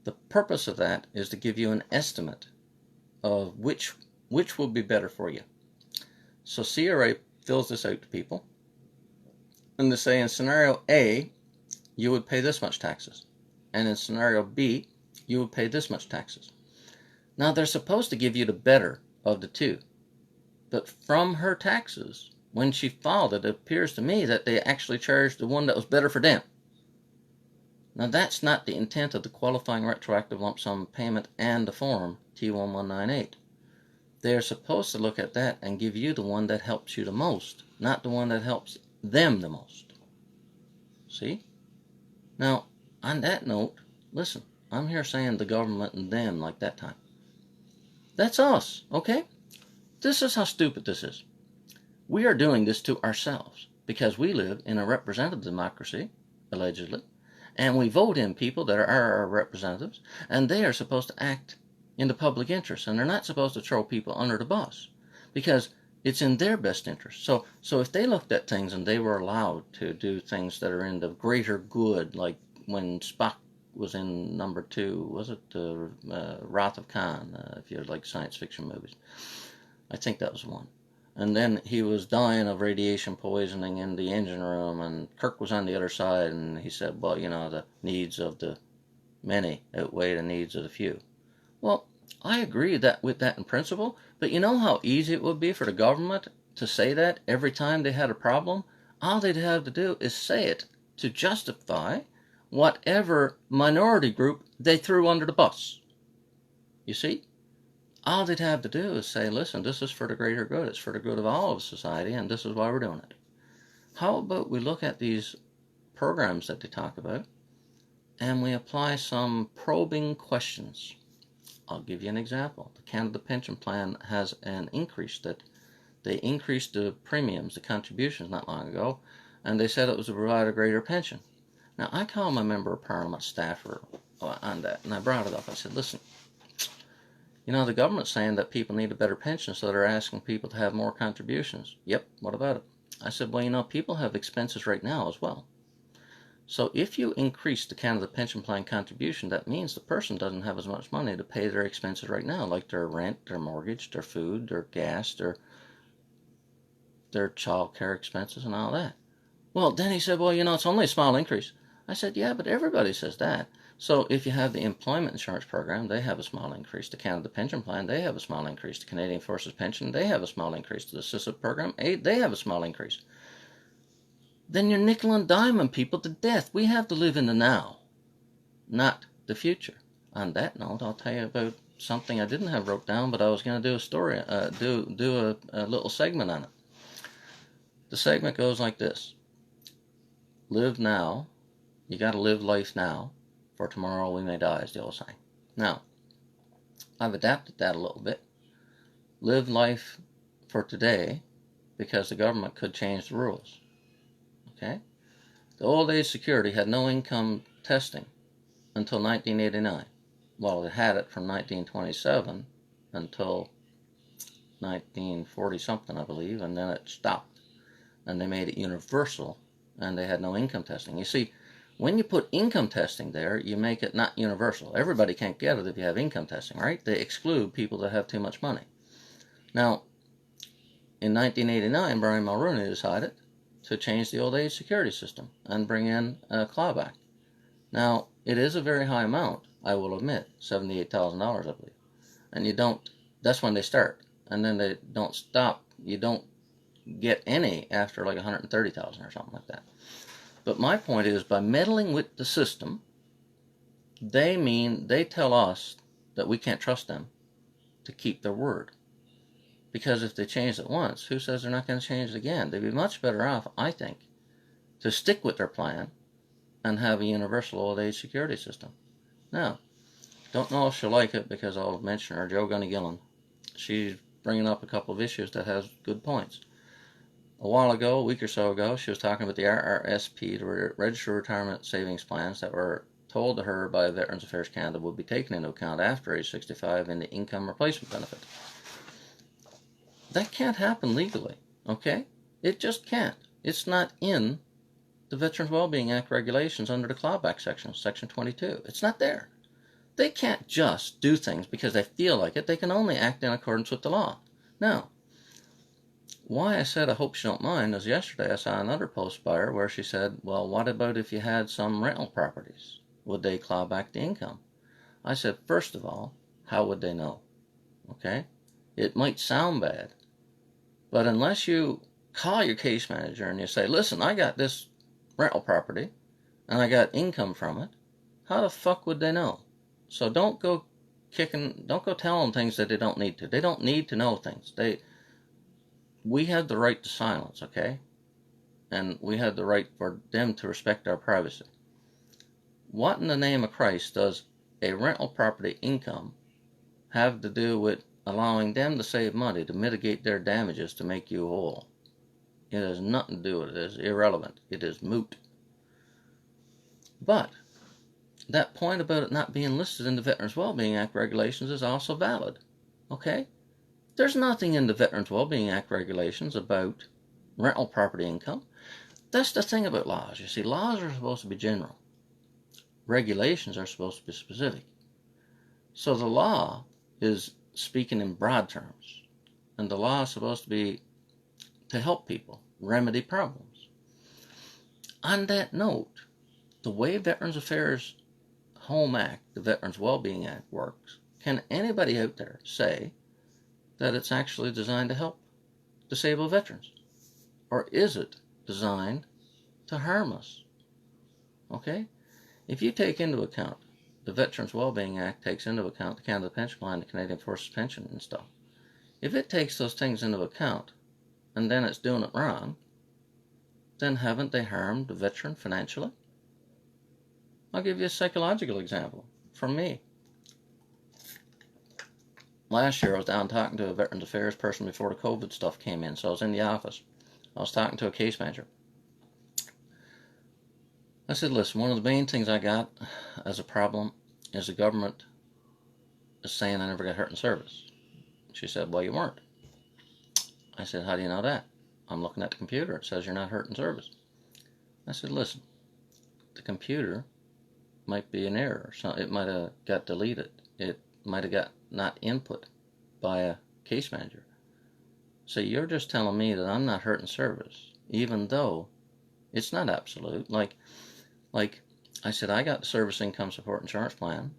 The purpose of that is to give you an estimate of which will be better for you. So CRA fills this out to people, and they say in scenario A, you would pay this much taxes, and in scenario B, you would pay this much taxes. Now, they're supposed to give you the better of the two, but from her taxes, when she filed it, it appears to me that they actually charged the one that was better for them. Now, that's not the intent of the qualifying retroactive lump sum payment and the form T1198. They're supposed to look at that and give you the one that helps you the most, not the one that helps them the most. See? Now, on that note, listen, I'm here saying the government and them like that time. That's us, okay? This is how stupid this is. We are doing this to ourselves because we live in a representative democracy, allegedly, and we vote in people that are our representatives, and they are supposed to act in the public interest, and they're not supposed to throw people under the bus because it's in their best interest. So if they looked at things and they were allowed to do things that are in the greater good, like when Spock was in number 2, was it Wrath of Khan, if you like science fiction movies. I think that was one. And then he was dying of radiation poisoning in the engine room, and Kirk was on the other side, and he said, well, the needs of the many outweigh the needs of the few. Well, I agree with that in principle, but you know how easy it would be for the government to say that every time they had a problem? All they'd have to do is say it to justify whatever minority group they threw under the bus. You see? All they'd have to do is say, listen, this is for the greater good. It's for the good of all of society, and this is why we're doing it. How about we look at these programs that they talk about, and we apply some probing questions? I'll give you an example. The Canada Pension Plan has an increase that they increased the premiums, the contributions not long ago, and they said it was to provide a greater pension. Now, I called my Member of Parliament staffer on that, and I brought it up. I said, listen, the government's saying that people need a better pension, so they're asking people to have more contributions. Yep, what about it? I said, well, you know, people have expenses right now as well. So if you increase the Canada Pension Plan contribution, that means the person doesn't have as much money to pay their expenses right now, like their rent, their mortgage, their food, their gas, their child care expenses and all that. Well, then he said, well, you know, it's only a small increase. I said, yeah, but everybody says that. So if you have the employment insurance program, they have a small increase. The Canada Pension Plan, they have a small increase. The Canadian Forces Pension, they have a small increase. The 18SEP program, they have a small increase. Then you're nickel and diming people to death. We have to live in the now, not the future. On that note, I'll tell you about something I didn't have wrote down, but I was going to do a story, do a little segment on it. The segment goes like this. Live now. You got to live life now, for tomorrow we may die, is the old saying. Now, I've adapted that a little bit. Live life for today, because the government could change the rules. Okay? The old age security had no income testing until 1989. Well, it had it from 1927 until 1940 something, I believe, and then it stopped. And they made it universal, and they had no income testing. You see, when you put income testing there, you make it not universal. Everybody can't get it if you have income testing, right? They exclude people that have too much money. Now, in 1989, Brian Mulroney decided to change the old age security system and bring in a clawback. Now, it is a very high amount, I will admit, $78,000, I believe. And you don't, that's when they start. And then they don't stop. You don't get any after like 130,000 or something like that. But my point is, by meddling with the system, they tell us that we can't trust them to keep their word. Because if they change it once, who says they're not going to change it again? They'd be much better off, I think, to stick with their plan and have a universal old age security system. Now, don't know if she'll like it, because I'll mention her, Jo Gunny-Gillan. She's bringing up a couple of issues that has good points. A while ago, a week or so ago, she was talking about the RRSP, the Registered Retirement Savings Plans, that were told to her by Veterans Affairs Canada would be taken into account after age 65 in the income replacement benefit. That can't happen legally, okay? It just can't. It's not in the Veterans Wellbeing Act regulations under the clawback section, Section 22. It's not there. They can't just do things because they feel like it. They can only act in accordance with the law. Now, why I said I hope she don't mind is yesterday I saw another post by her where she said, well, what about if you had some rental properties? Would they claw back the income? I said, first of all, how would they know? Okay? It might sound bad, but unless you call your case manager and you say, listen, I got this rental property and I got income from it, how the fuck would they know? So don't go telling things that they don't need to. They don't need to know things. We have the right to silence, okay? And we have the right for them to respect our privacy. What in the name of Christ does a rental property income have to do with allowing them to save money to mitigate their damages to make you whole? It has nothing to do with it. It is irrelevant. It is moot. But that point about it not being listed in the Veterans Wellbeing Act regulations is also valid, okay? There's nothing in the Veterans Wellbeing Act regulations about rental property income. That's the thing about laws. You see, laws are supposed to be general. Regulations are supposed to be specific. So the law is speaking in broad terms. And the law is supposed to be to help people remedy problems. On that note, the way Veterans Affairs Home Act, the Veterans Wellbeing Act works, can anybody out there say that it's actually designed to help disabled veterans? Or is it designed to harm us? Okay? If you take into account, the Veterans Wellbeing Act takes into account the Canada Pension Plan, the Canadian Forces Pension and stuff. If it takes those things into account, and then it's doing it wrong, then haven't they harmed the veteran financially? I'll give you a psychological example from me. Last year I was down talking to a Veterans Affairs person before the COVID stuff came in, so I was in the office. I was talking to a case manager. I said, listen, one of the main things I got as a problem is the government is saying I never got hurt in service. She said, well, you weren't. I said, how do you know that? I'm looking at the computer. It says you're not hurt in service. I said, listen, the computer might be an error. So it might have got deleted. It might have got not input by a case manager. So you're just telling me that I'm not hurt in service, even though it's not absolute. Like I said, I got the service income support insurance plan,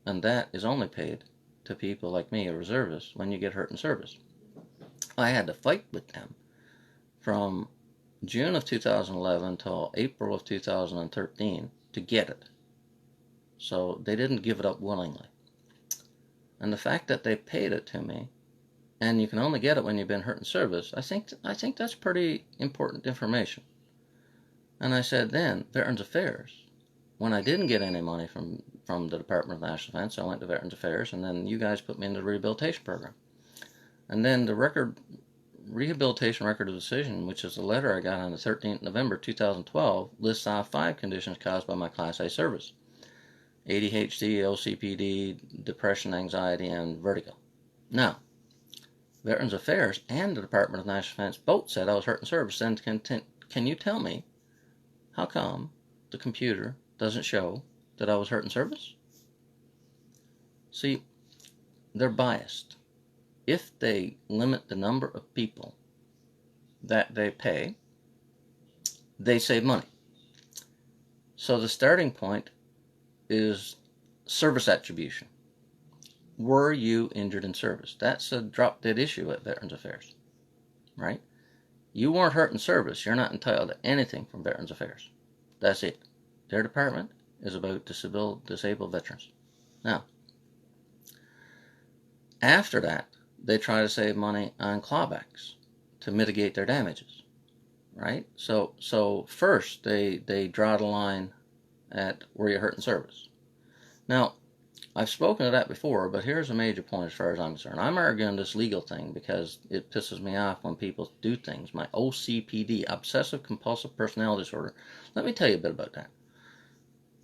and that is only paid to people like me, a reservist, when you get hurt in service. I had to fight with them from June of 2011 until April of 2013 to get it. So they didn't give it up willingly. And the fact that they paid it to me, and you can only get it when you've been hurt in service, I think that's pretty important information. And I said then, Veterans Affairs, when I didn't get any money from the Department of National Defense, I went to Veterans Affairs, and then you guys put me into the rehabilitation program. And then the rehabilitation record of decision, which is the letter I got on the 13th of November 2012, lists off 5 conditions caused by my Class A service: ADHD, OCPD, depression, anxiety, and vertigo. Now, Veterans Affairs and the Department of National Defense both said I was hurt in service. Then can you tell me how come the computer doesn't show that I was hurt in service? See, they're biased. If they limit the number of people that they pay, they save money. So the starting point is service attribution. Were you injured in service? That's a drop-dead issue at Veterans Affairs, right? You weren't hurt in service, you're not entitled to anything from Veterans Affairs. That's it. Their department is about disabled veterans. Now, after that, they try to save money on clawbacks to mitigate their damages, right? So first, they draw the line at were you hurt in service. Now, I've spoken of that before, but here's a major point as far as I'm concerned. I'm arguing this legal thing because it pisses me off when people do things. My OCPD, Obsessive Compulsive Personality Disorder. Let me tell you a bit about that.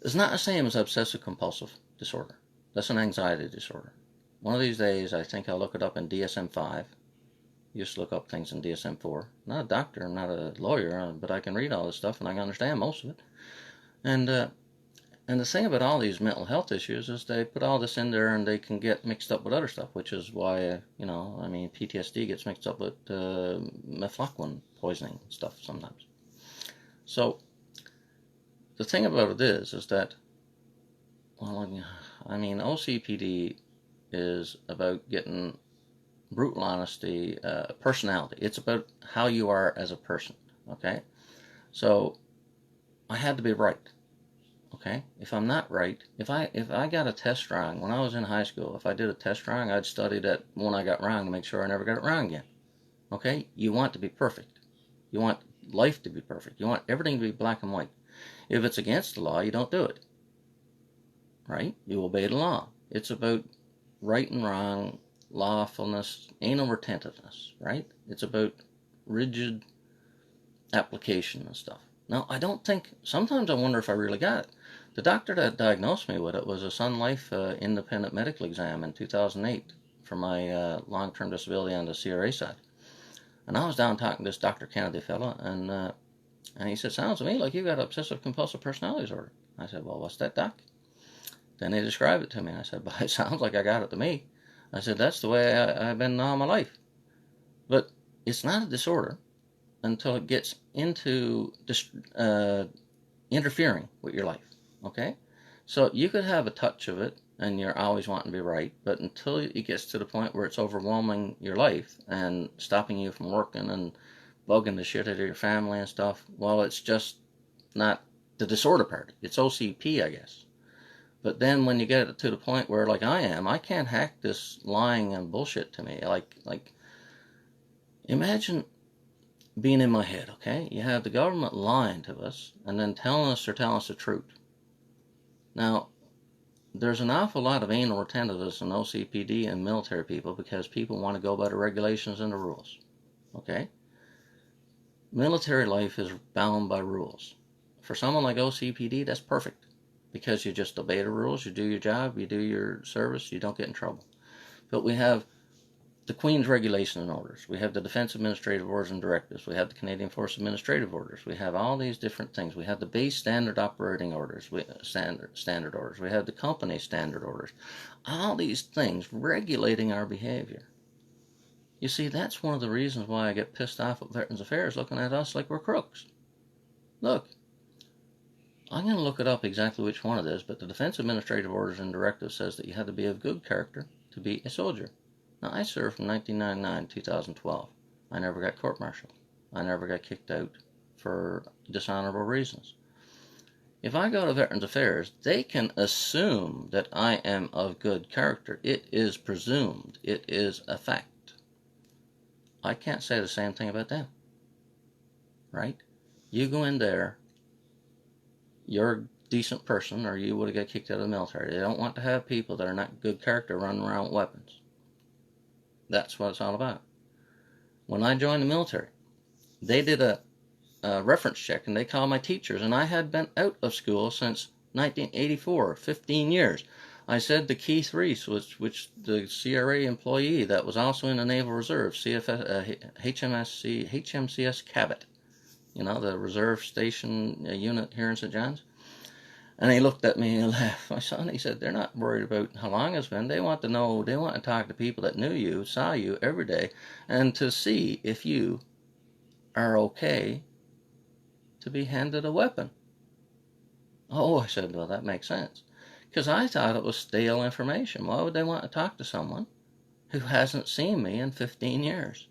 It's not the same as obsessive compulsive disorder. That's an anxiety disorder. One of these days, I think I'll look it up in DSM-5. Used to look up things in DSM-4. Not a doctor, I'm not a lawyer, but I can read all this stuff and I can understand most of it. And the thing about all these mental health issues is they put all this in there and they can get mixed up with other stuff, which is why, PTSD gets mixed up with mefloquine poisoning stuff sometimes. So, the thing about it is that, OCPD is about getting brutal honesty, personality. It's about how you are as a person, okay? So, I had to be right. Okay, if I'm not right, if I got a test wrong when I was in high school, if I did a test wrong, I'd study that one I got wrong to make sure I never got it wrong again. Okay, you want to be perfect. You want life to be perfect. You want everything to be black and white. If it's against the law, you don't do it. Right? You obey the law. It's about right and wrong, lawfulness, anal retentiveness. Right? It's about rigid application and stuff. Now, I don't think, sometimes I wonder if I really got it. The doctor that diagnosed me with it was a Sun Life independent medical exam in 2008 for my long-term disability on the CRA side. And I was down talking to this Dr. Kennedy fellow, and he said, sounds to me like you got obsessive compulsive personality disorder. I said, well, what's that, doc? Then they described it to me. I said, but it sounds like I got it to me. I said, that's the way I've been all my life. But it's not a disorder until it gets into interfering with your life, okay? So you could have a touch of it, and you're always wanting to be right, but until it gets to the point where it's overwhelming your life and stopping you from working and bugging the shit out of your family and stuff, well, it's just not the disorder part. It's OCP, I guess. But then when you get it to the point where, like I am, I can't hack this lying and bullshit to me. Like imagine being in my head, okay? You have the government lying to us and then telling us the truth. Now, there's an awful lot of anal retentiveness in OCPD and military people because people want to go by the regulations and the rules, okay? Military life is bound by rules. For someone like OCPD, that's perfect because you just obey the rules, you do your job, you do your service, you don't get in trouble. But we have the Queen's Regulations and Orders. We have the Defense Administrative Orders and Directives. We have the Canadian Force Administrative Orders. We have all these different things. We have the Base Standard Operating Orders, standard orders. We have the Company Standard Orders. All these things regulating our behavior. You see, that's one of the reasons why I get pissed off at Veterans Affairs looking at us like we're crooks. Look, I'm going to look it up exactly which one it is, but the Defense Administrative Orders and Directives says that you had to be of good character to be a soldier. Now, I served from 1999 to 2012. I never got court-martialed. I never got kicked out for dishonorable reasons. If I go to Veterans Affairs, they can assume that I am of good character. It is presumed. It is a fact. I can't say the same thing about them. Right? You go in there, you're a decent person, or you would have got kicked out of the military. They don't want to have people that are not good character running around with weapons. That's what it's all about. When I joined the military, they did a reference check, and they called my teachers, and I had been out of school since 1984, 15 years. I said the key three, which the CRA employee that was also in the Naval Reserve, HMCS Cabot, you know, the reserve station unit here in St. John's. And he looked at me and laughed. My son, he said, they're not worried about how long it's been. They want to know, they want to talk to people that knew you, saw you every day, and to see if you are okay to be handed a weapon. Oh, I said, well, that makes sense. Because I thought it was stale information. Why would they want to talk to someone who hasn't seen me in 15 years?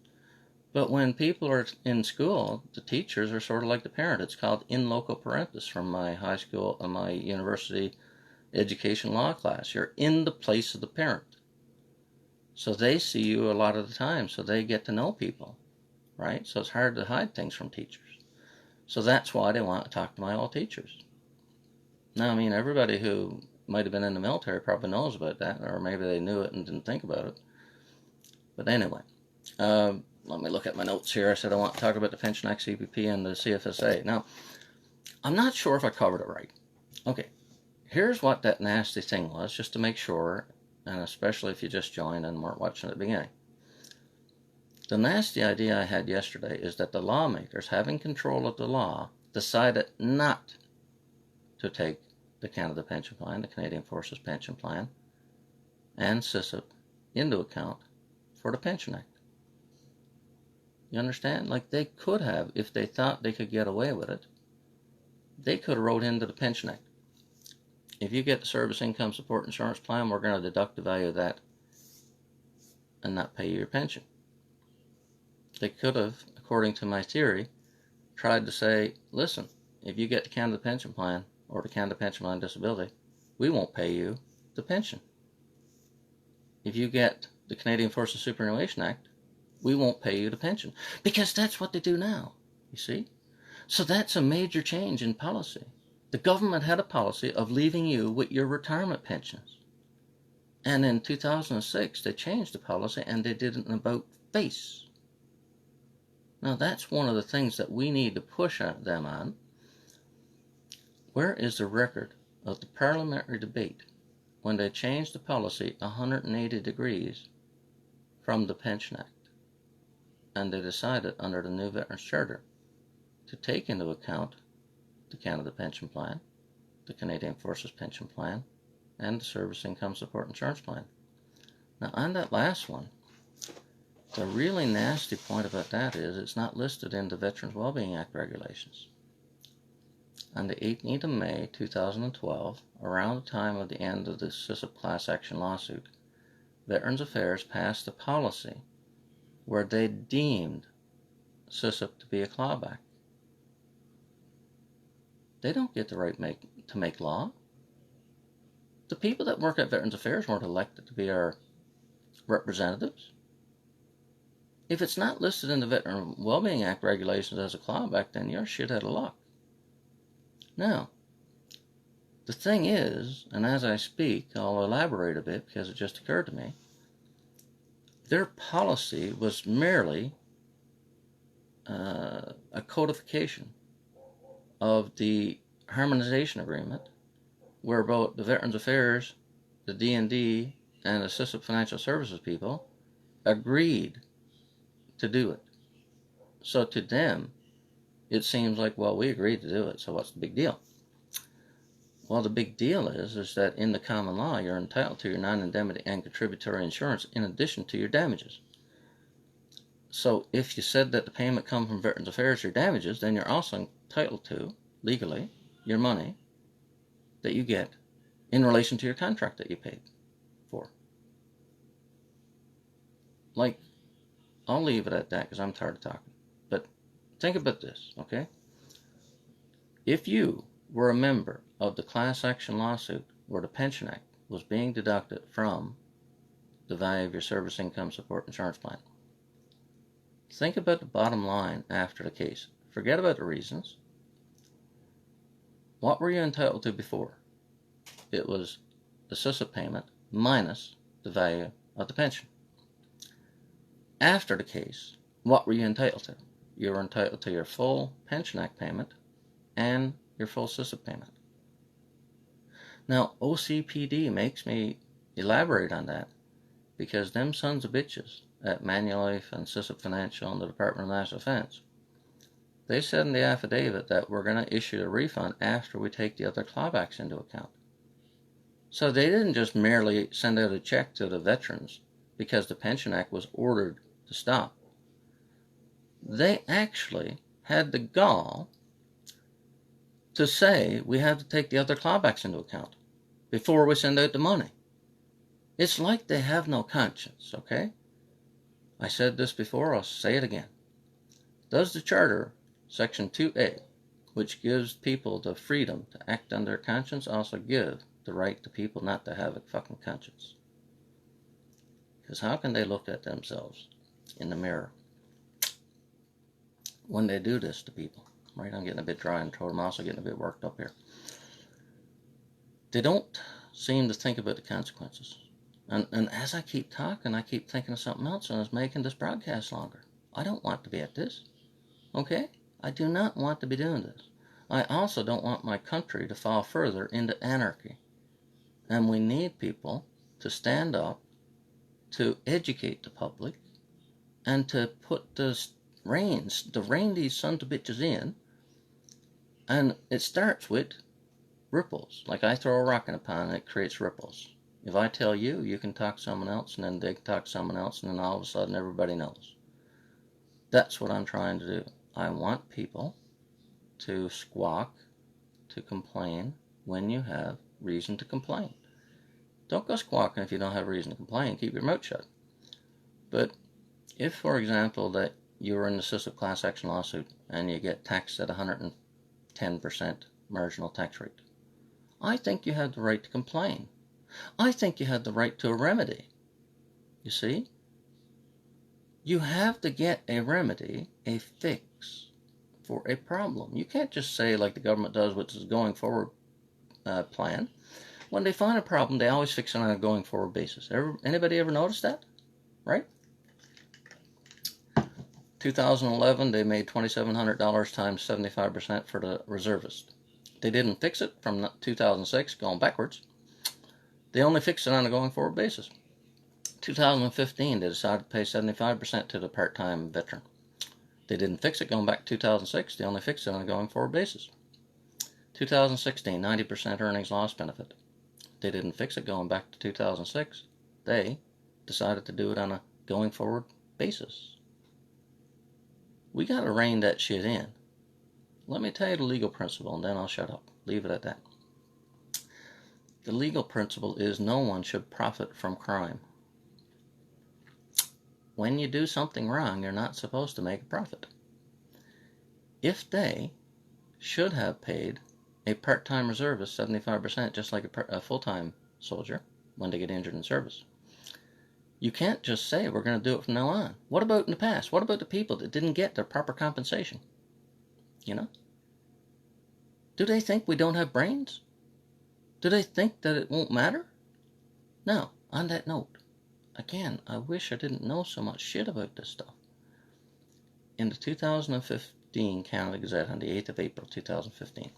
But when people are in school, the teachers are sort of like the parent. It's called in loco parentis from my high school and my university education law class. You're in the place of the parent. So they see you a lot of the time, so they get to know people, right? So it's hard to hide things from teachers. So that's why they want to talk to my old teachers. Now, I mean, everybody who might have been in the military probably knows about that, or maybe they knew it and didn't think about it. But anyway, let me look at my notes here. I said I want to talk about the Pension Act, CPP, and the CFSA. Now, I'm not sure if I covered it right. Okay, here's what that nasty thing was, just to make sure, and especially if you just joined and weren't watching at the beginning. The nasty idea I had yesterday is that the lawmakers, having control of the law, decided not to take the Canada Pension Plan, the Canadian Forces Pension Plan, and CISIP into account for the Pension Act. You understand? Like, they could have, if they thought they could get away with it, they could have wrote into the Pension Act, if you get the Service Income Support Insurance Plan, we're going to deduct the value of that and not pay you your pension. They could have, according to my theory, tried to say, listen, if you get the Canada Pension Plan or the Canada Pension Plan Disability, we won't pay you the pension. If you get the Canadian Forces Superannuation Act, we won't pay you the pension. Because that's what they do now, you see? So that's a major change in policy. The government had a policy of leaving you with your retirement pensions. And in 2006, they changed the policy and they did an about face. Now that's one of the things that we need to push them on. Where is the record of the parliamentary debate when they changed the policy 180 degrees from the Pension Act? And they decided under the new Veterans Charter to take into account the Canada Pension Plan, the Canadian Forces Pension Plan, and the Service Income Support Insurance Plan. Now on that last one, the really nasty point about that is it's not listed in the Veterans Wellbeing Act regulations. On the 18th of May 2012, around the time of the end of the CISIP class action lawsuit, Veterans Affairs passed a policy where they deemed CISIP to be a clawback. They don't get the right to make law. The people that work at Veterans Affairs weren't elected to be our representatives. If it's not listed in the Veteran Wellbeing Act regulations as a clawback, then you're shit out of luck. Now, the thing is, and as I speak, I'll elaborate a bit because it just occurred to me, their policy was merely a codification of the harmonization agreement where both the Veterans Affairs, the D&D, and the CISIP Financial Services people agreed to do it. So to them, it seems like, well, we agreed to do it, so what's the big deal? Well, the big deal is that in the common law, you're entitled to your non-indemnity and contributory insurance in addition to your damages. So if you said that the payment comes from Veterans Affairs, your damages, then you're also entitled to, legally, your money that you get in relation to your contract that you paid for. Like, I'll leave it at that because I'm tired of talking. But think about this, okay? If you were a member of the class action lawsuit where the Pension Act was being deducted from the value of your service income support insurance plan, think about the bottom line after the case. Forget about the reasons. What were you entitled to before? It was the SISA payment minus the value of the pension. After the case, what were you entitled to? You were entitled to your full Pension Act payment and your full SISA payment. Now, OCPD makes me elaborate on that because them sons of bitches at Manulife and SISA Financial and the Department of National Defense, they said in the affidavit that we're going to issue a refund after we take the other clawbacks into account. So they didn't just merely send out a check to the veterans because the Pension Act was ordered to stop. They actually had the gall to say we have to take the other clawbacks into account before we send out the money. It's like they have no conscience, okay? I said this before, I'll say it again. Does the Charter, Section 2A, which gives people the freedom to act on their conscience, also give the right to people not to have a fucking conscience? Because how can they look at themselves in the mirror when they do this to people? Right, I'm getting a bit dry and throat. I'm also getting a bit worked up here. They don't seem to think about the consequences. And as I keep talking, I keep thinking of something else, and it's making this broadcast longer. I don't want to be at this. Okay? I do not want to be doing this. I also don't want my country to fall further into anarchy. And we need people to stand up, to educate the public, and to put to rein these sons of bitches in. And it starts with ripples. Like I throw a rock in a pond and it creates ripples. If I tell you, you can talk to someone else, and then they can talk to someone else, and then all of a sudden everybody knows. That's what I'm trying to do. I want people to squawk, to complain when you have reason to complain. Don't go squawking if you don't have reason to complain. Keep your mouth shut. But if, for example, that you were in the SISA class action lawsuit and you get taxed at 110% marginal tax rate, I think you have the right to complain. I think you have the right to a remedy. You see? You have to get a remedy, a fix for a problem. You can't just say, like the government does with its going forward plan. When they find a problem, they always fix it on a going forward basis. Anybody ever notice that? Right? 2011, they made $2,700 times 75% for the reservist. They didn't fix it from 2006, going backwards. They only fixed it on a going forward basis. 2015, they decided to pay 75% to the part-time veteran. They didn't fix it going back to 2006. They only fixed it on a going forward basis. 2016, 90% earnings loss benefit. They didn't fix it going back to 2006. They decided to do it on a going forward basis. We got to rein that shit in. Let me tell you the legal principle, and then I'll shut up. Leave it at that. The legal principle is no one should profit from crime. When you do something wrong, you're not supposed to make a profit. If they should have paid a part-time reservist 75%, just like a full-time soldier when they get injured in service, you can't just say we're going to do it from now on. What about in the past? What about the people that didn't get their proper compensation? You know? Do they think we don't have brains? Do they think that it won't matter? Now, on that note, again, I wish I didn't know so much shit about this stuff. In the 2015 Canada Gazette on the 8th of April 2015,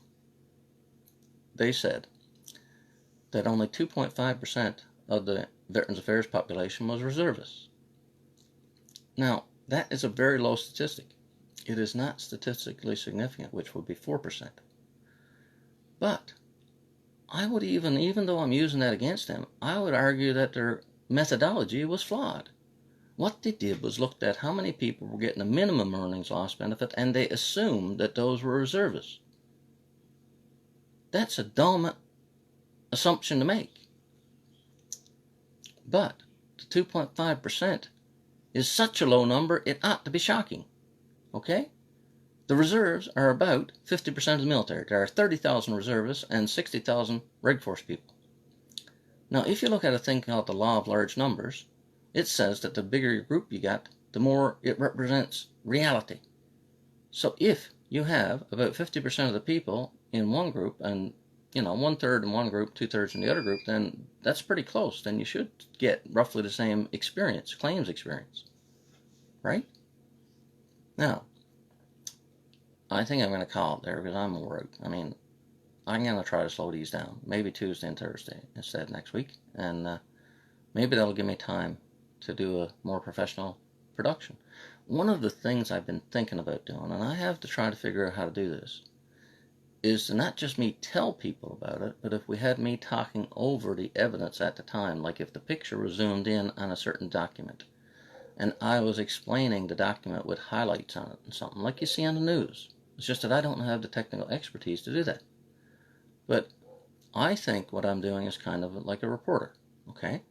they said that only 2.5% of the Veterans Affairs population was reservists. Now, that is a very low statistic. It is not statistically significant, which would be 4%. But I would even though I'm using that against them, I would argue that their methodology was flawed. What they did was looked at how many people were getting a minimum earnings loss benefit, and they assumed that those were reservists. That's a dumb assumption to make. But the 2.5% is such a low number, it ought to be shocking. Okay? The reserves are about 50% of the military. There are 30,000 reservists and 60,000 Reg Force people. Now, if you look at a thing called the law of large numbers, it says that the bigger your group you got, the more it represents reality. So if you have about 50% of the people in one group and, 1/3 in one group, 2/3 in the other group, then that's pretty close. Then you should get roughly the same experience, claims experience, right? Now, I think I'm going to call it there because I'm worried. I'm going to try to slow these down. Maybe Tuesday and Thursday instead next week. And maybe that'll give me time to do a more professional production. One of the things I've been thinking about doing, and I have to try to figure out how to do this, is to not just me tell people about it, but if we had me talking over the evidence at the time, like if the picture was zoomed in on a certain document, and I was explaining the document with highlights on it and something like you see on the news. It's just that I don't have the technical expertise to do that. But I think what I'm doing is kind of like a reporter, okay?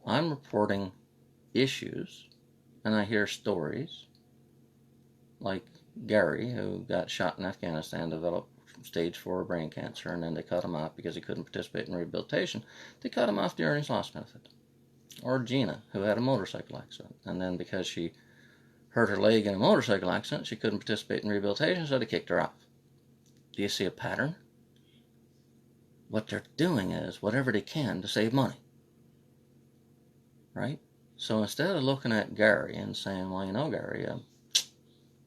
I'm reporting issues, and I hear stories, like Gary, who got shot in Afghanistan, developed stage 4 brain cancer, and then they cut him off because he couldn't participate in rehabilitation. They cut him off the earnings loss benefit. Or Gina, who had a motorcycle accident, and then because she hurt her leg in a motorcycle accident, she couldn't participate in rehabilitation, so they kicked her off. Do you see a pattern? What they're doing is whatever they can to save money, right? So instead of looking at Gary and saying, well, Gary,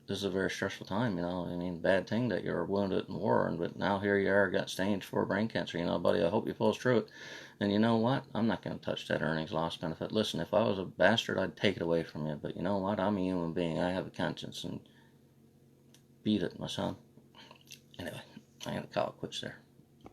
this is a very stressful time, bad thing that you were wounded in war, but now here you are, got stage 4 brain cancer, buddy, I hope you pull through it. And you know what? I'm not going to touch that earnings loss benefit. Listen, if I was a bastard, I'd take it away from you. But you know what? I'm a human being. I have a conscience, and beat it, my son. Anyway, I'm going to call it quits there.